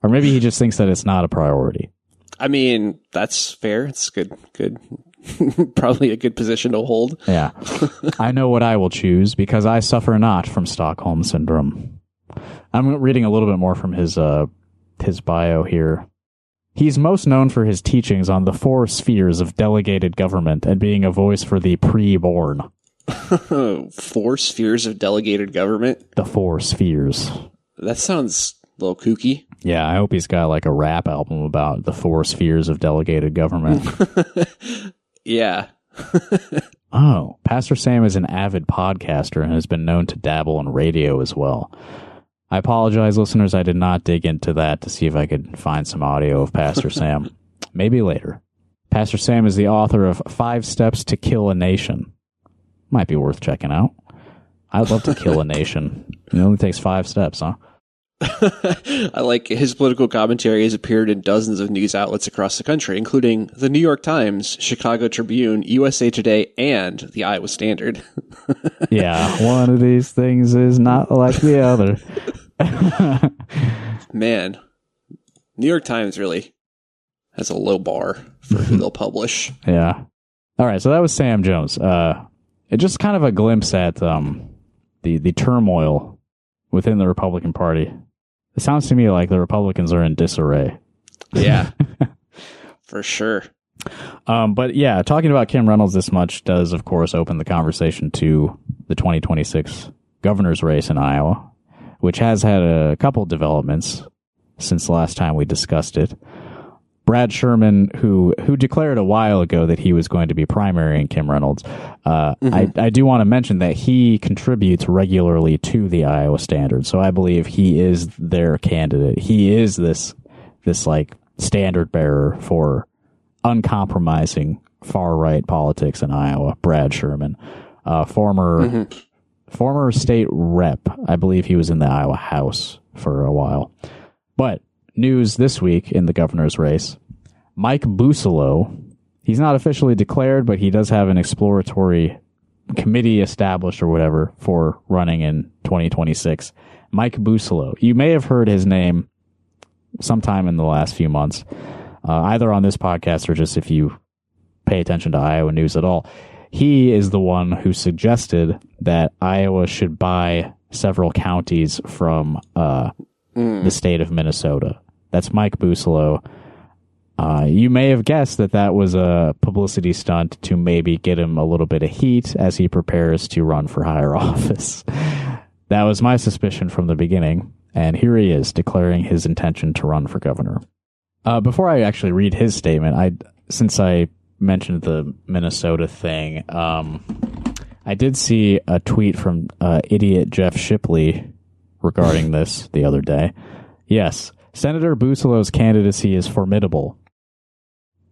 Or maybe he just thinks that it's not a priority. I mean, that's fair. It's good. Probably a good position to hold. Yeah. I know what I will choose because I suffer not from Stockholm Syndrome. I'm reading a little bit more from his bio here. He's most known for his teachings on the 4 spheres of delegated government and being a voice for the pre-born. 4 spheres of delegated government? The 4 spheres. That sounds a little kooky. Yeah, I hope he's got a rap album about the 4 spheres of delegated government. Yeah. Oh, Pastor Sam is an avid podcaster and has been known to dabble in radio as well. I apologize, listeners. I did not dig into that to see if I could find some audio of Pastor Sam. Maybe later. Pastor Sam is the author of 5 Steps to Kill a Nation. Might be worth checking out. I'd love to kill a nation. It only takes 5 steps, huh? I like his political commentary has appeared in dozens of news outlets across the country, including the New York Times, Chicago Tribune, USA Today, and the Iowa Standard. Yeah, one of these things is not like the other. Man, New York Times really has a low bar for who they'll publish. Yeah. All right, so that was Sam Jones. It's just kind of a glimpse at the turmoil within the Republican Party. It sounds to me like the Republicans are in disarray. Yeah, for sure. But yeah, talking about Kim Reynolds this much does, of course, open the conversation to the 2026 governor's race in Iowa, which has had a couple developments since the last time we discussed it. Brad Sherman, who declared a while ago that he was going to be primarying Kim Reynolds, I do want to mention that he contributes regularly to the Iowa Standard, so I believe he is their candidate. He is this standard bearer for uncompromising far right politics in Iowa. Brad Sherman, former state rep, I believe he was in the Iowa House for a while. But news this week in the governor's race, Mike Busolo, he's not officially declared, but he does have an exploratory committee established or whatever for running in 2026. Mike Busolo. You may have heard his name sometime in the last few months, either on this podcast or just if you pay attention to Iowa news at all. He is the one who suggested that Iowa should buy several counties from the state of Minnesota. That's Mike Busolo. You may have guessed that was a publicity stunt to maybe get him a little bit of heat as he prepares to run for higher office. That was my suspicion from the beginning, and here he is declaring his intention to run for governor. Before I actually read his statement, since I mentioned the Minnesota thing, I did see a tweet from idiot Jeff Shipley regarding this the other day. Yes, Senator Busolo's candidacy is formidable.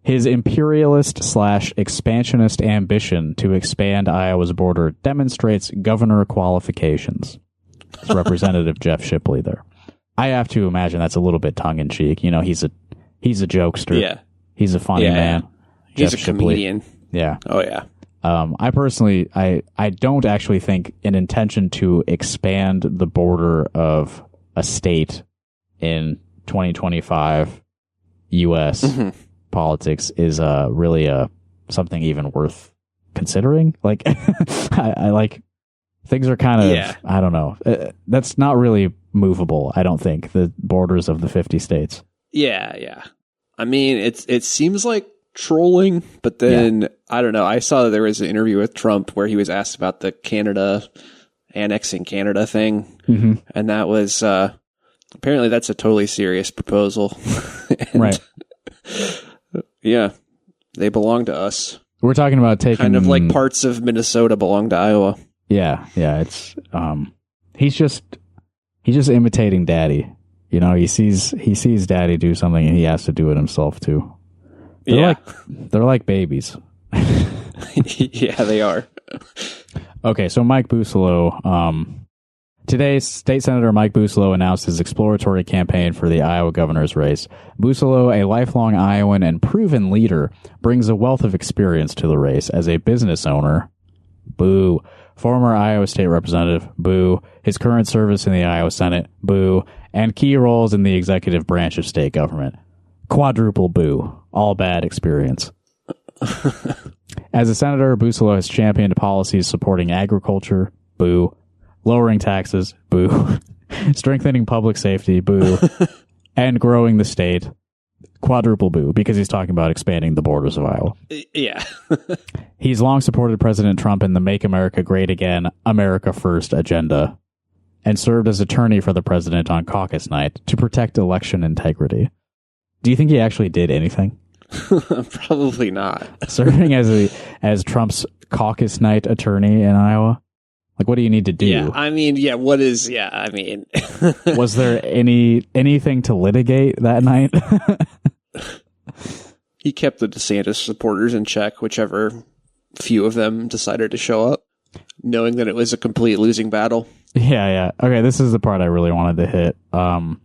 His imperialist/expansionist ambition to expand Iowa's border demonstrates governor qualifications. It's Representative Jeff Shipley there. I have to imagine that's a little bit tongue-in-cheek. You know, he's a jokester. Yeah. He's a funny man. He's Jeff a comedian. Shipley. Yeah. Oh, yeah. I personally, I don't actually think an intention to expand the border of a state in 2025 U.S. politics is really something even worth considering. Like, I like things are kind of, I don't know. That's not really movable, I don't think, the borders of the 50 states. Yeah. I mean, it seems like trolling, but then I don't know. I saw that there was an interview with Trump where he was asked about the annexing Canada thing, and that was apparently that's a totally serious proposal. Right. Yeah, they belong to us. We're talking about taking kind of like parts of Minnesota belong to Iowa. Yeah. It's he's just imitating Daddy. You know, he sees Daddy do something and he has to do it himself too. They're like babies. Yeah, they are. Okay, so Mike Busolo. Today, State Senator Mike Busolo announced his exploratory campaign for the Iowa governor's race. Busolo, a lifelong Iowan and proven leader, brings a wealth of experience to the race as a business owner. Boo. Former Iowa State Representative. Boo. His current service in the Iowa Senate. Boo. And key roles in the executive branch of state government. Quadruple boo. All bad experience. As a senator, Busolo has championed policies supporting agriculture. Boo. Lowering taxes. Boo. Strengthening public safety. Boo. And growing the state. Quadruple boo, because he's talking about expanding the borders of Iowa. Yeah. He's long supported President Trump in the Make America Great Again, America First agenda, and served as attorney for the president on caucus night to protect election integrity. Do you think he actually did anything? Probably not. Serving as Trump's caucus night attorney in Iowa? Like, what do you need to do? Yeah, I mean, was there anything to litigate that night? He kept the DeSantis supporters in check, whichever few of them decided to show up, knowing that it was a complete losing battle. Yeah. Okay, this is the part I really wanted to hit. I'm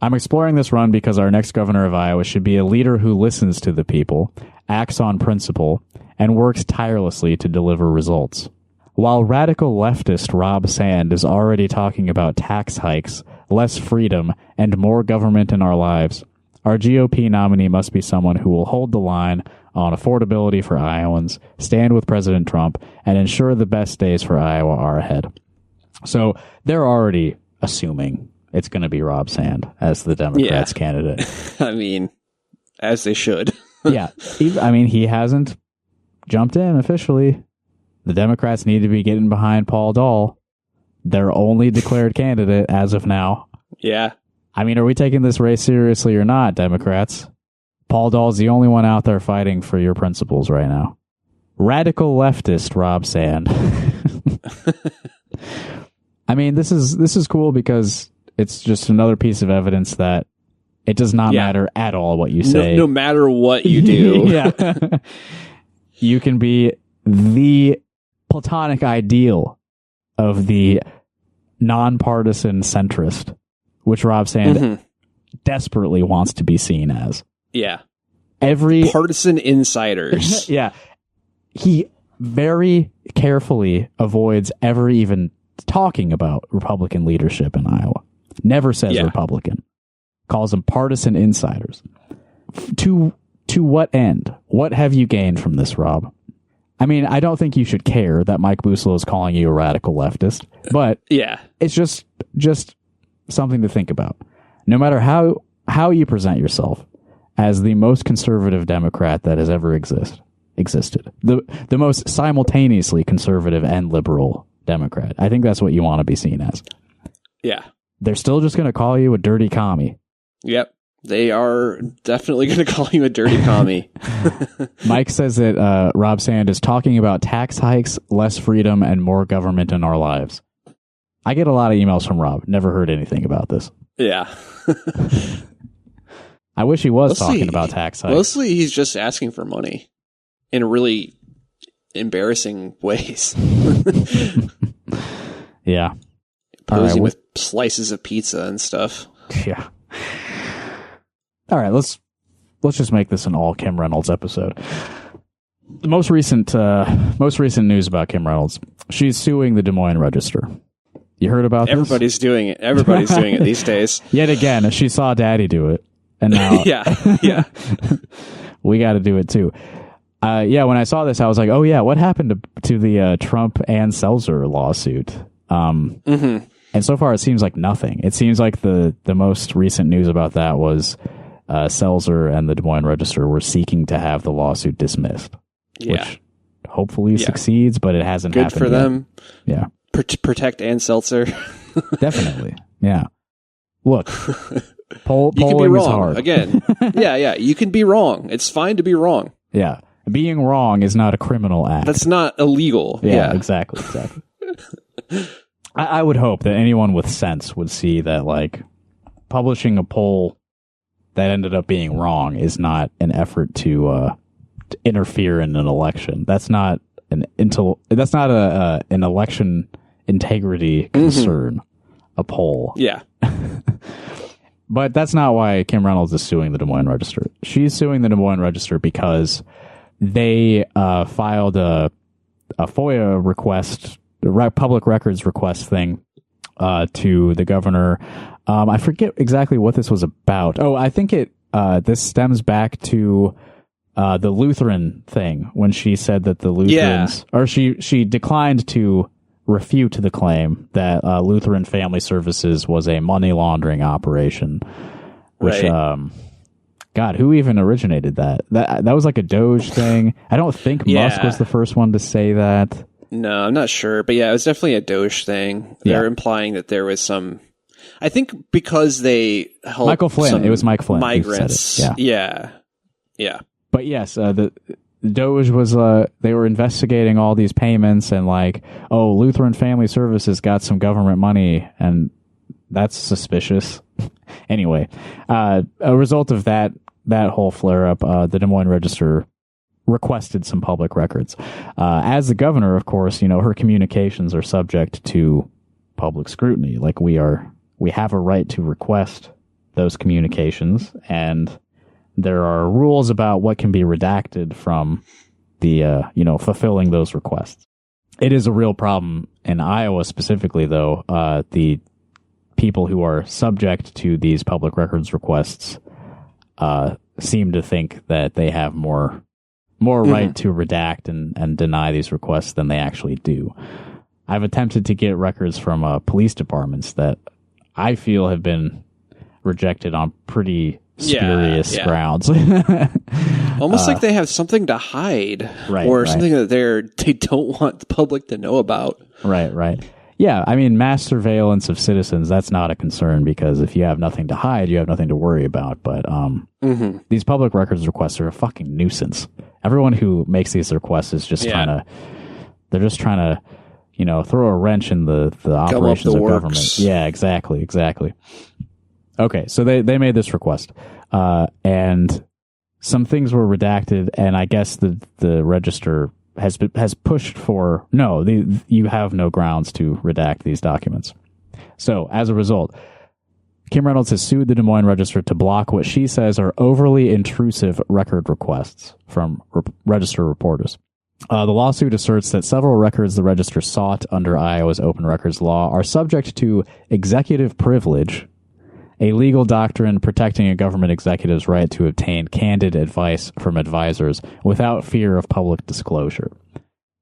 exploring this run because our next governor of Iowa should be a leader who listens to the people, acts on principle, and works tirelessly to deliver results. While radical leftist Rob Sand is already talking about tax hikes, less freedom, and more government in our lives, our GOP nominee must be someone who will hold the line on affordability for Iowans, stand with President Trump, and ensure the best days for Iowa are ahead. So they're already assuming it's going to be Rob Sand as the Democrats' candidate. I mean, as they should. Yeah. He hasn't jumped in officially. The Democrats need to be getting behind Paul Dahl, their only declared candidate as of now. Yeah. I mean, are we taking this race seriously or not, Democrats? Paul Dahl's the only one out there fighting for your principles right now. Radical leftist Rob Sand. I mean, this is cool because it's just another piece of evidence that it does not matter at all what you say. No matter what you do. Yeah. You can be the platonic ideal of the nonpartisan centrist, which Rob Sand desperately wants to be seen as. Yeah. Every partisan insiders. Yeah. He very carefully avoids ever even talking about Republican leadership in Iowa. Never says Republican. Calls them partisan insiders. To what end? What have you gained from this, Rob? I mean, I don't think you should care that Mike Buslow is calling you a radical leftist, but it's just something to think about. No matter how you present yourself as the most conservative Democrat that has ever existed, the most simultaneously conservative and liberal Democrat. I think that's what you want to be seen as. Yeah. They're still just going to call you a dirty commie. Yep. They are definitely going to call you a dirty commie. Mike says that Rob Sand is talking about tax hikes, less freedom, and more government in our lives. I get a lot of emails from Rob. Never heard anything about this. Yeah. I wish he was talking about tax hikes. Mostly he's just asking for money in really embarrassing ways. Yeah. Posing with slices of pizza and stuff. Yeah. All right, let's just make this an all Kim Reynolds episode. The most recent news about Kim Reynolds. She's suing the Des Moines Register. You heard about this? Everybody's doing it. Everybody's doing it these days. Yet again, she saw Daddy do it, and now yeah, we got to do it too. When I saw this, I was like, oh yeah, what happened to the Trump and Seltzer lawsuit? And so far, it seems like nothing. It seems like the most recent news about that was Seltzer and the Des Moines Register were seeking to have the lawsuit dismissed, which hopefully succeeds, but it hasn't happened for yet. them. Yeah. Protect Ann Seltzer. Definitely. Yeah. Look, you can be polling wrong. is hard. Again. Yeah. You can be wrong. It's fine to be wrong. Yeah. Being wrong is not a criminal act. That's not illegal. Yeah. Exactly. I would hope that anyone with sense would see that, like, publishing a poll that ended up being wrong is not an effort to interfere in an election. That's not an election integrity concern. A poll. Yeah. But that's not why Kim Reynolds is suing the Des Moines Register. She's suing the Des Moines Register because they filed a FOIA request, a public records request thing to the governor. I forget exactly what this was about. Oh, I think this stems back to the Lutheran thing when she said that the Lutherans, or she declined to refute the claim that Lutheran Family Services was a money laundering operation. Which, God, who even originated that? That was like a Doge thing. I don't think Musk was the first one to say that. No, I'm not sure, but yeah, it was definitely a Doge thing. They're implying that there was some. I think because they helped Michael Flynn. It was Mike Flynn. Migrants. Yeah. But yes, the Doge was. They were investigating all these payments and like, oh, Lutheran Family Services got some government money, and that's suspicious. Anyway, a result of that whole flare up, the Des Moines Register requested some public records. As the governor, of course, her communications are subject to public scrutiny. Like we have a right to request those communications, and there are rules about what can be redacted from the, fulfilling those requests. It is a real problem in Iowa specifically, though. The people who are subject to these public records requests seem to think that they have more right to redact and deny these requests than they actually do. I've attempted to get records from police departments that I feel have been rejected on pretty spurious grounds. Almost like they have something to hide, or something that they don't want the public to know about. Right. Yeah, I mean, mass surveillance of citizens, that's not a concern because if you have nothing to hide, you have nothing to worry about. But these public records requests are a fucking nuisance. Everyone who makes these requests is just trying to, throw a wrench in the operations of government. Yeah, exactly. Okay, so they made this request, and some things were redacted, and I guess the register has pushed for you have no grounds to redact these documents. So as a result, Kim Reynolds has sued the Des Moines Register to block what she says are overly intrusive record requests from register reporters. The lawsuit asserts that several records the register sought under Iowa's open records law are subject to executive privilege, a legal doctrine protecting a government executive's right to obtain candid advice from advisors without fear of public disclosure.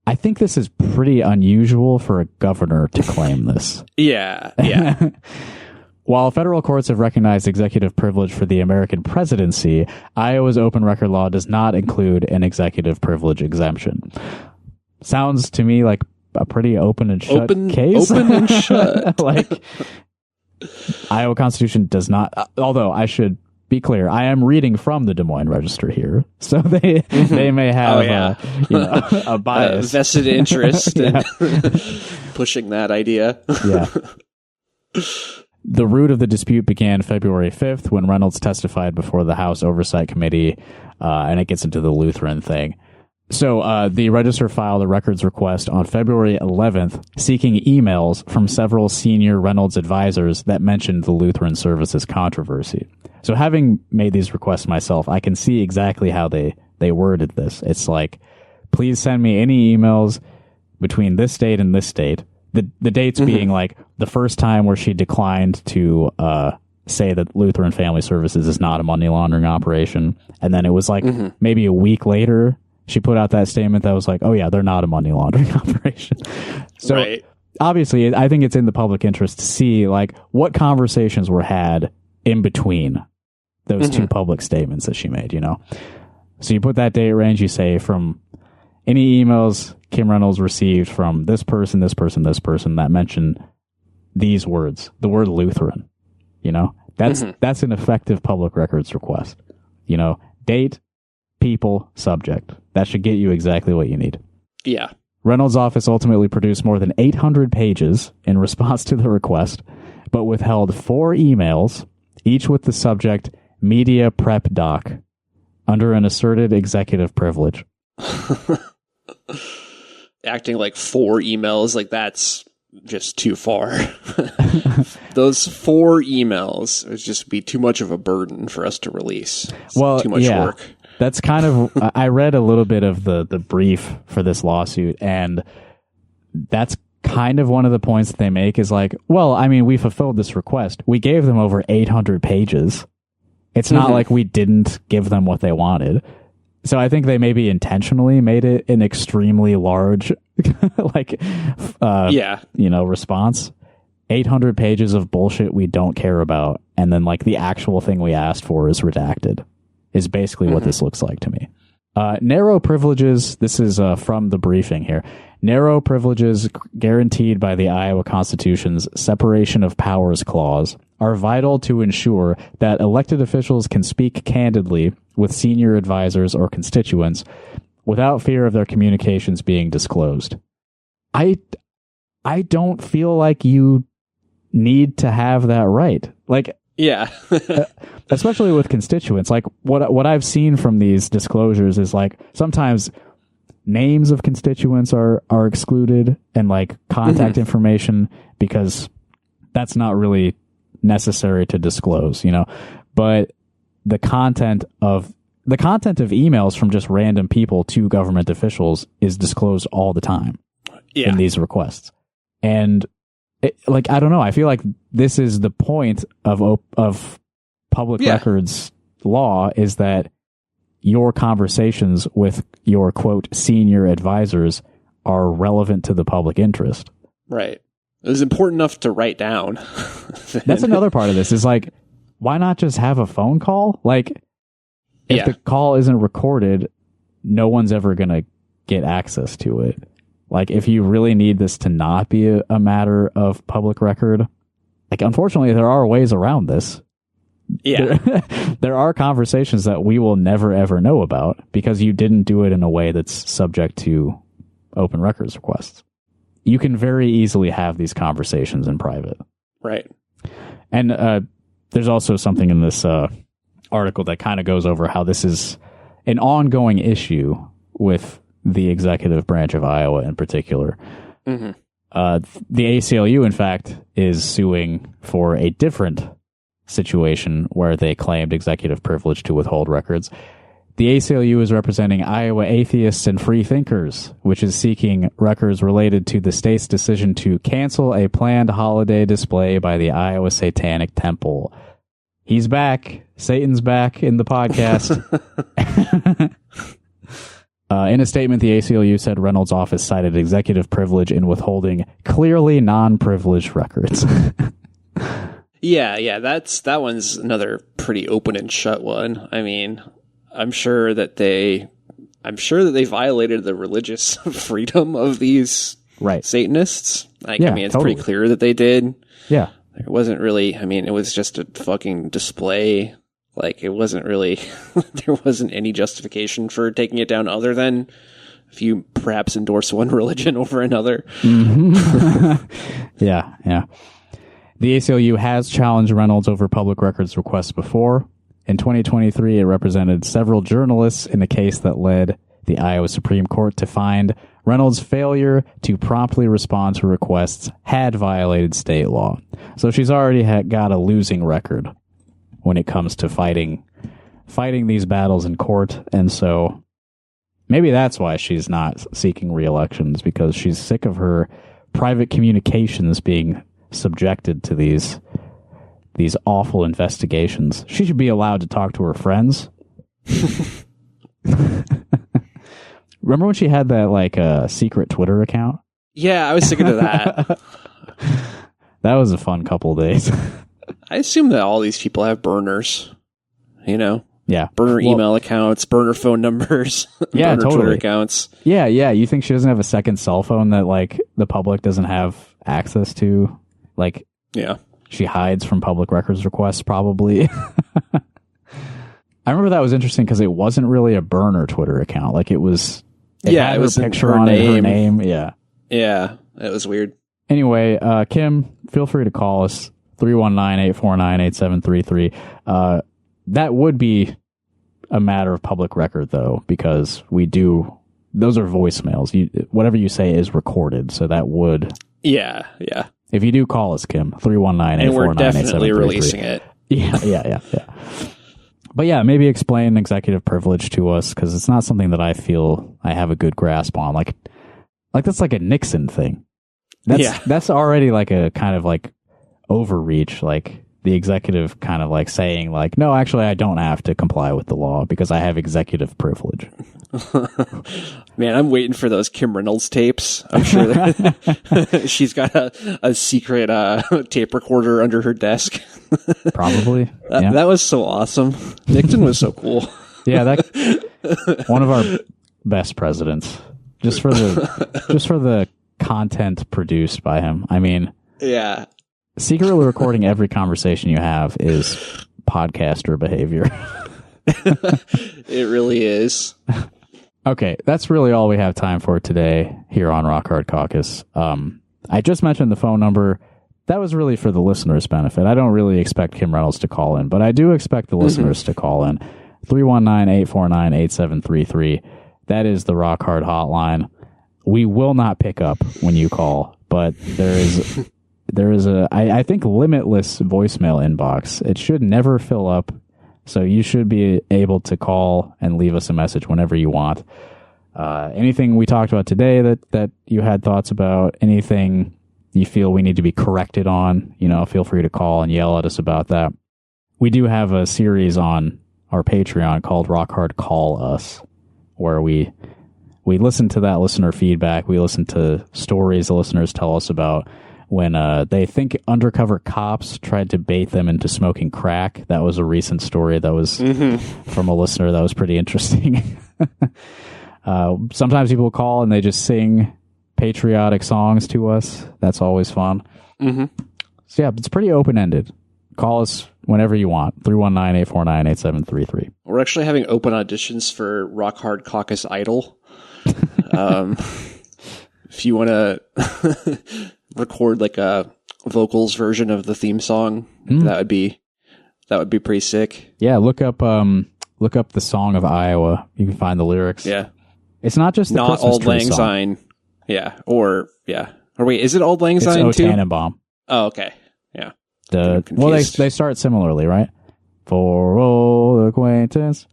I think this is pretty unusual for a governor to claim this. Yeah. While federal courts have recognized executive privilege for the American presidency, Iowa's open record law does not include an executive privilege exemption. Sounds to me like a pretty open and shut case. Open and shut. Like, Iowa Constitution does not, although I should be clear, I am reading from the Des Moines Register here, so they may have a bias, vested interest in pushing that idea. Yeah. The root of the dispute began February 5th when Reynolds testified before the House Oversight Committee, and it gets into the Lutheran thing. So the Register filed a records request on February 11th seeking emails from several senior Reynolds advisors that mentioned the Lutheran services controversy. So having made these requests myself, I can see exactly how they worded this. It's like, please send me any emails between this date and this date. The dates being like the first time where she declined to say that Lutheran Family Services is not a money laundering operation. And then it was like maybe a week later, she put out that statement that was like, oh yeah, they're not a money laundering operation. So obviously, I think it's in the public interest to see like what conversations were had in between those two public statements that she made, you know? So you put that date range, you say from any emails Kim Reynolds received from this person that mention these words, the word Lutheran, you know, that's an effective public records request, you know, date, people, subject. That should get you exactly what you need. Yeah. Reynolds' office ultimately produced more than 800 pages in response to the request, but withheld 4 emails, each with the subject media prep doc, under an asserted executive privilege. Acting like 4 emails, like that's just too far. Those 4 emails would just be too much of a burden for us to release. It's too much work. That's kind of, I read a little bit of the brief for this lawsuit, and that's kind of one of the points that they make is like, well, I mean, we fulfilled this request. We gave them over 800 pages. It's not like we didn't give them what they wanted. So I think they maybe intentionally made it an extremely large, response. 800 pages of bullshit we don't care about, and then like the actual thing we asked for is redacted, is basically what this looks like to me. Narrow privileges, this is from the briefing here. Narrow privileges guaranteed by the Iowa Constitution's separation of powers clause are vital to ensure that elected officials can speak candidly with senior advisors or constituents without fear of their communications being disclosed. I don't feel like you need to have that right. Like, yeah. Especially with constituents. Like what I've seen from these disclosures is like sometimes names of constituents are excluded and like contact information, because that's not really necessary to disclose, you know. But the content of emails from just random people to government officials is disclosed all the time in these requests. And I don't know, I feel like this is the point of public records law, is that your conversations with your quote senior advisors are relevant to the public interest. Right. It was important enough to write down. That's another part of this is like, why not just have a phone call? Like, if the call isn't recorded, no one's ever going to get access to it. Like, if you really need this to not be a matter of public record, like, unfortunately, there are ways around this. Yeah. There are conversations that we will never, ever know about because you didn't do it in a way that's subject to open records requests. You can very easily have these conversations in private. Right. And there's also something in this article that kind of goes over how this is an ongoing issue with the executive branch of Iowa in particular. The ACLU, in fact, is suing for a different situation where they claimed executive privilege to withhold records. The ACLU is representing Iowa atheists and free thinkers, which is seeking records related to the state's decision to cancel a planned holiday display by the Iowa Satanic Temple. He's back. Satan's back in the podcast. In a statement, the ACLU said Reynolds' office cited executive privilege in withholding clearly non-privileged records. Yeah, that one's another pretty open and shut one. I mean, I'm sure that they violated the religious freedom of these Satanists. I mean, it's totally pretty clear that they did. Yeah. It wasn't really, I mean, it was just a fucking display. Like, it wasn't really, there wasn't any justification for taking it down other than if you perhaps endorse one religion over another. Mm-hmm. Yeah. The ACLU has challenged Reynolds over public records requests before. In 2023, it represented several journalists in a case that led the Iowa Supreme Court to find Reynolds' failure to promptly respond to requests had violated state law. So she's already got a losing record when it comes to fighting these battles in court. And so maybe that's why she's not seeking re-elections, because she's sick of her private communications being subjected to these awful investigations. She should be allowed to talk to her friends. Remember when she had that secret Twitter account? Yeah, I was thinking of that. That was a fun couple of days. I assume that all these people have burners, you know? Yeah. Burner email accounts, burner phone numbers, yeah, burner totally. Twitter accounts. Yeah. You think she doesn't have a second cell phone that the public doesn't have access to? Yeah. She hides from public records requests, probably. I remember that was interesting because it wasn't really a burner Twitter account. It was had her picture on it, her name. Yeah. Yeah. It was weird. Anyway, Kim, feel free to call us 319-849-8733. That would be a matter of public record, though, because those are voicemails. Whatever you say is recorded, so that would. Yeah. If you do call us, Kim, 319-849-8733. And we're definitely releasing it. Yeah. But yeah, maybe explain executive privilege to us, because it's not something that I feel I have a good grasp on. That's like a Nixon thing. That's already a kind of overreach, the executive kind of saying no, actually I don't have to comply with the law because I have executive privilege. Man, I'm waiting for those Kim Reynolds tapes. I'm sure that she's got a secret tape recorder under her desk. Probably. That was so awesome. Nixon was so cool. Yeah, that one of our best presidents. Just for the content produced by him. I mean, yeah. Secretly recording every conversation you have is podcaster behavior. It really is. Okay, that's really all we have time for today here on Rock Hard Caucus. I just mentioned the phone number. That was really for the listeners' benefit. I don't really expect Kim Reynolds to call in, but I do expect the listeners to call in. 319-849-8733. That is the Rock Hard hotline. We will not pick up when you call, but there is I think limitless voicemail inbox. It should never fill up, so you should be able to call and leave us a message whenever you want. Anything we talked about today that you had thoughts about, anything you feel we need to be corrected on, feel free to call and yell at us about that. We do have a series on our Patreon called Rock Hard Call Us, where we listen to that listener feedback. We listen to stories the listeners tell us about when they think undercover cops tried to bait them into smoking crack. That was a recent story that was from a listener that was pretty interesting. Sometimes people call and they just sing patriotic songs to us. That's always fun. Mm-hmm. So yeah, it's pretty open-ended. Call us whenever you want. 319-849-8733. We're actually having open auditions for Rock Hard Caucus Idol. If you want to record a vocals version of the theme song, that would be pretty sick. Yeah, look up the Song of Iowa. You can find the lyrics. Yeah, it's not just the not Christmas Auld tree Lang song. Syne. Yeah, or wait, is it Auld Lang Syne it's too? O Tannenbaum. Oh, okay, yeah. Well, they start similarly, right? For old acquaintance,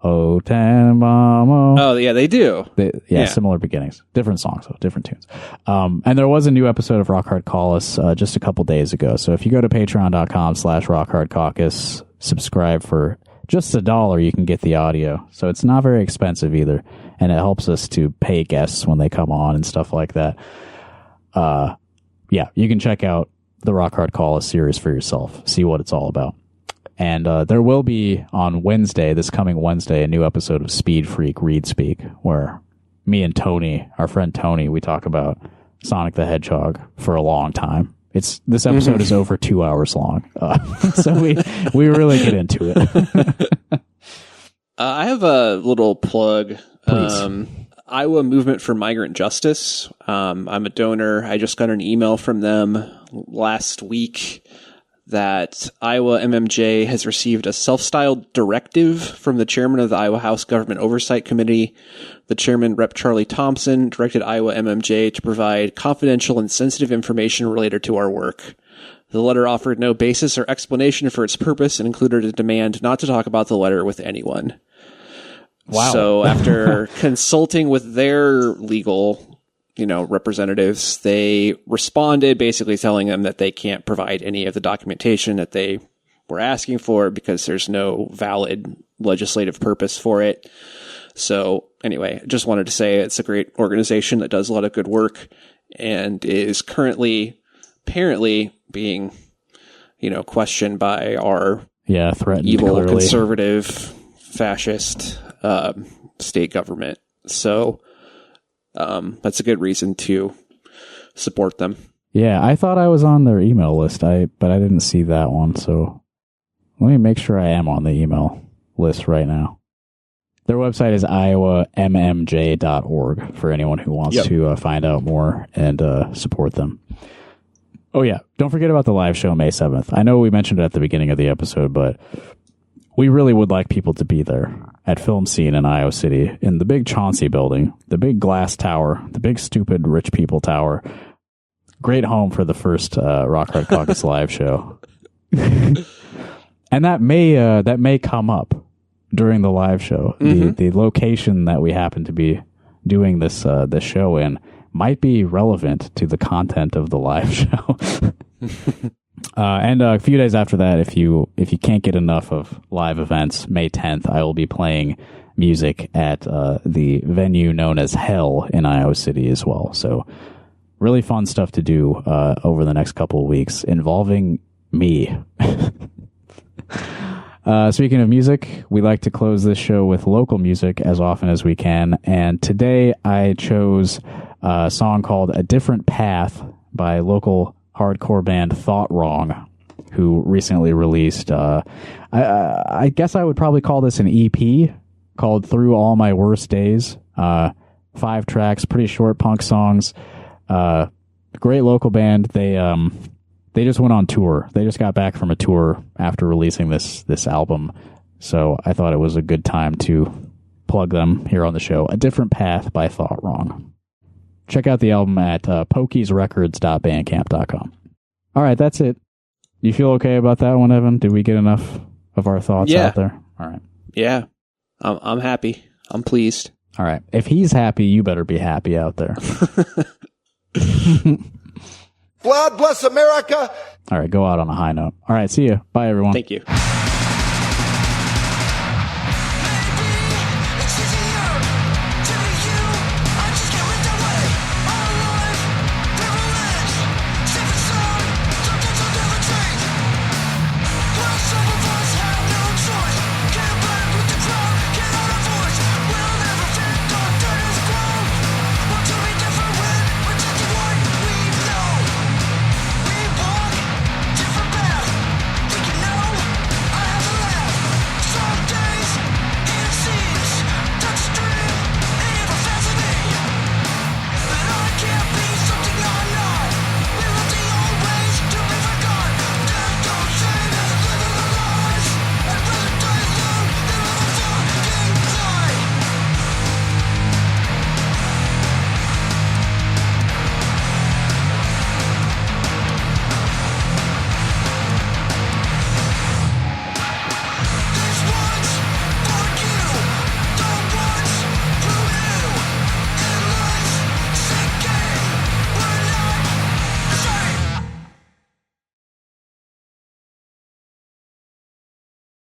Oh, Tannenbaum. Oh, yeah, they do. Yeah, similar beginnings. Different songs, though, different tunes. And there was a new episode of Rock Hard Caucus just a couple days ago. So if you go to patreon.com/rockhardcaucus, subscribe for just $1, you can get the audio. So it's not very expensive either. And it helps us to pay guests when they come on and stuff like that. Yeah, you can check out the Rock Hard Caucus series for yourself. See what it's all about. And there will be on Wednesday, this coming Wednesday, a new episode of Speed Freak Read Speak, where me and Tony, our friend Tony, we talk about Sonic the Hedgehog for a long time. This episode is over 2 hours long, so we really get into it. I have a little plug. Please. Iowa Movement for Migrant Justice. I'm a donor. I just got an email from them last week that Iowa MMJ has received a self-styled directive from the chairman of the Iowa House Government Oversight Committee. The chairman, Rep. Charlie Thompson, directed Iowa MMJ to provide confidential and sensitive information related to our work. The letter offered no basis or explanation for its purpose and included a demand not to talk about the letter with anyone. Wow. So after consulting with their legal representatives, they responded basically telling them that they can't provide any of the documentation that they were asking for because there's no valid legislative purpose for it. So anyway, I just wanted to say it's a great organization that does a lot of good work and is currently apparently being, questioned by our threatened, evil, clearly. conservative, fascist state government. So that's a good reason to support them. Yeah, I thought I was on their email list, but I didn't see that one. So let me make sure I am on the email list right now. Their website is iowammj.org for anyone who wants to find out more and support them. Oh, yeah. Don't forget about the live show May 7th. I know we mentioned it at the beginning of the episode, but we really would like people to be there at Film Scene in Iowa City in the big Chauncey building, the big glass tower, the big stupid rich people tower. Great home for the first Rock Hard Caucus live show. And that may come up during the live show. Mm-hmm. The location that we happen to be doing this show in might be relevant to the content of the live show. And a few days after that, if you can't get enough of live events, May 10th, I will be playing music at the venue known as Hell in Iowa City as well. So really fun stuff to do over the next couple of weeks involving me. Speaking of music, we like to close this show with local music as often as we can. And today I chose a song called A Different Path by local hardcore band Thought Wrong, who recently released, I guess I would probably call this an EP called Through All My Worst Days. 5 tracks, pretty short punk songs. Great local band. They just went on tour. They just got back from a tour after releasing this album. So I thought it was a good time to plug them here on the show. A Different Path by Thought Wrong. Check out the album at pokiesrecords.bandcamp.com. All right, that's it. You feel okay about that one, Evan? Did we get enough of our thoughts out there? All right. Yeah, I'm happy. I'm pleased. All right. If he's happy, you better be happy out there. God bless America. All right, go out on a high note. All right, see you. Bye, everyone. Thank you.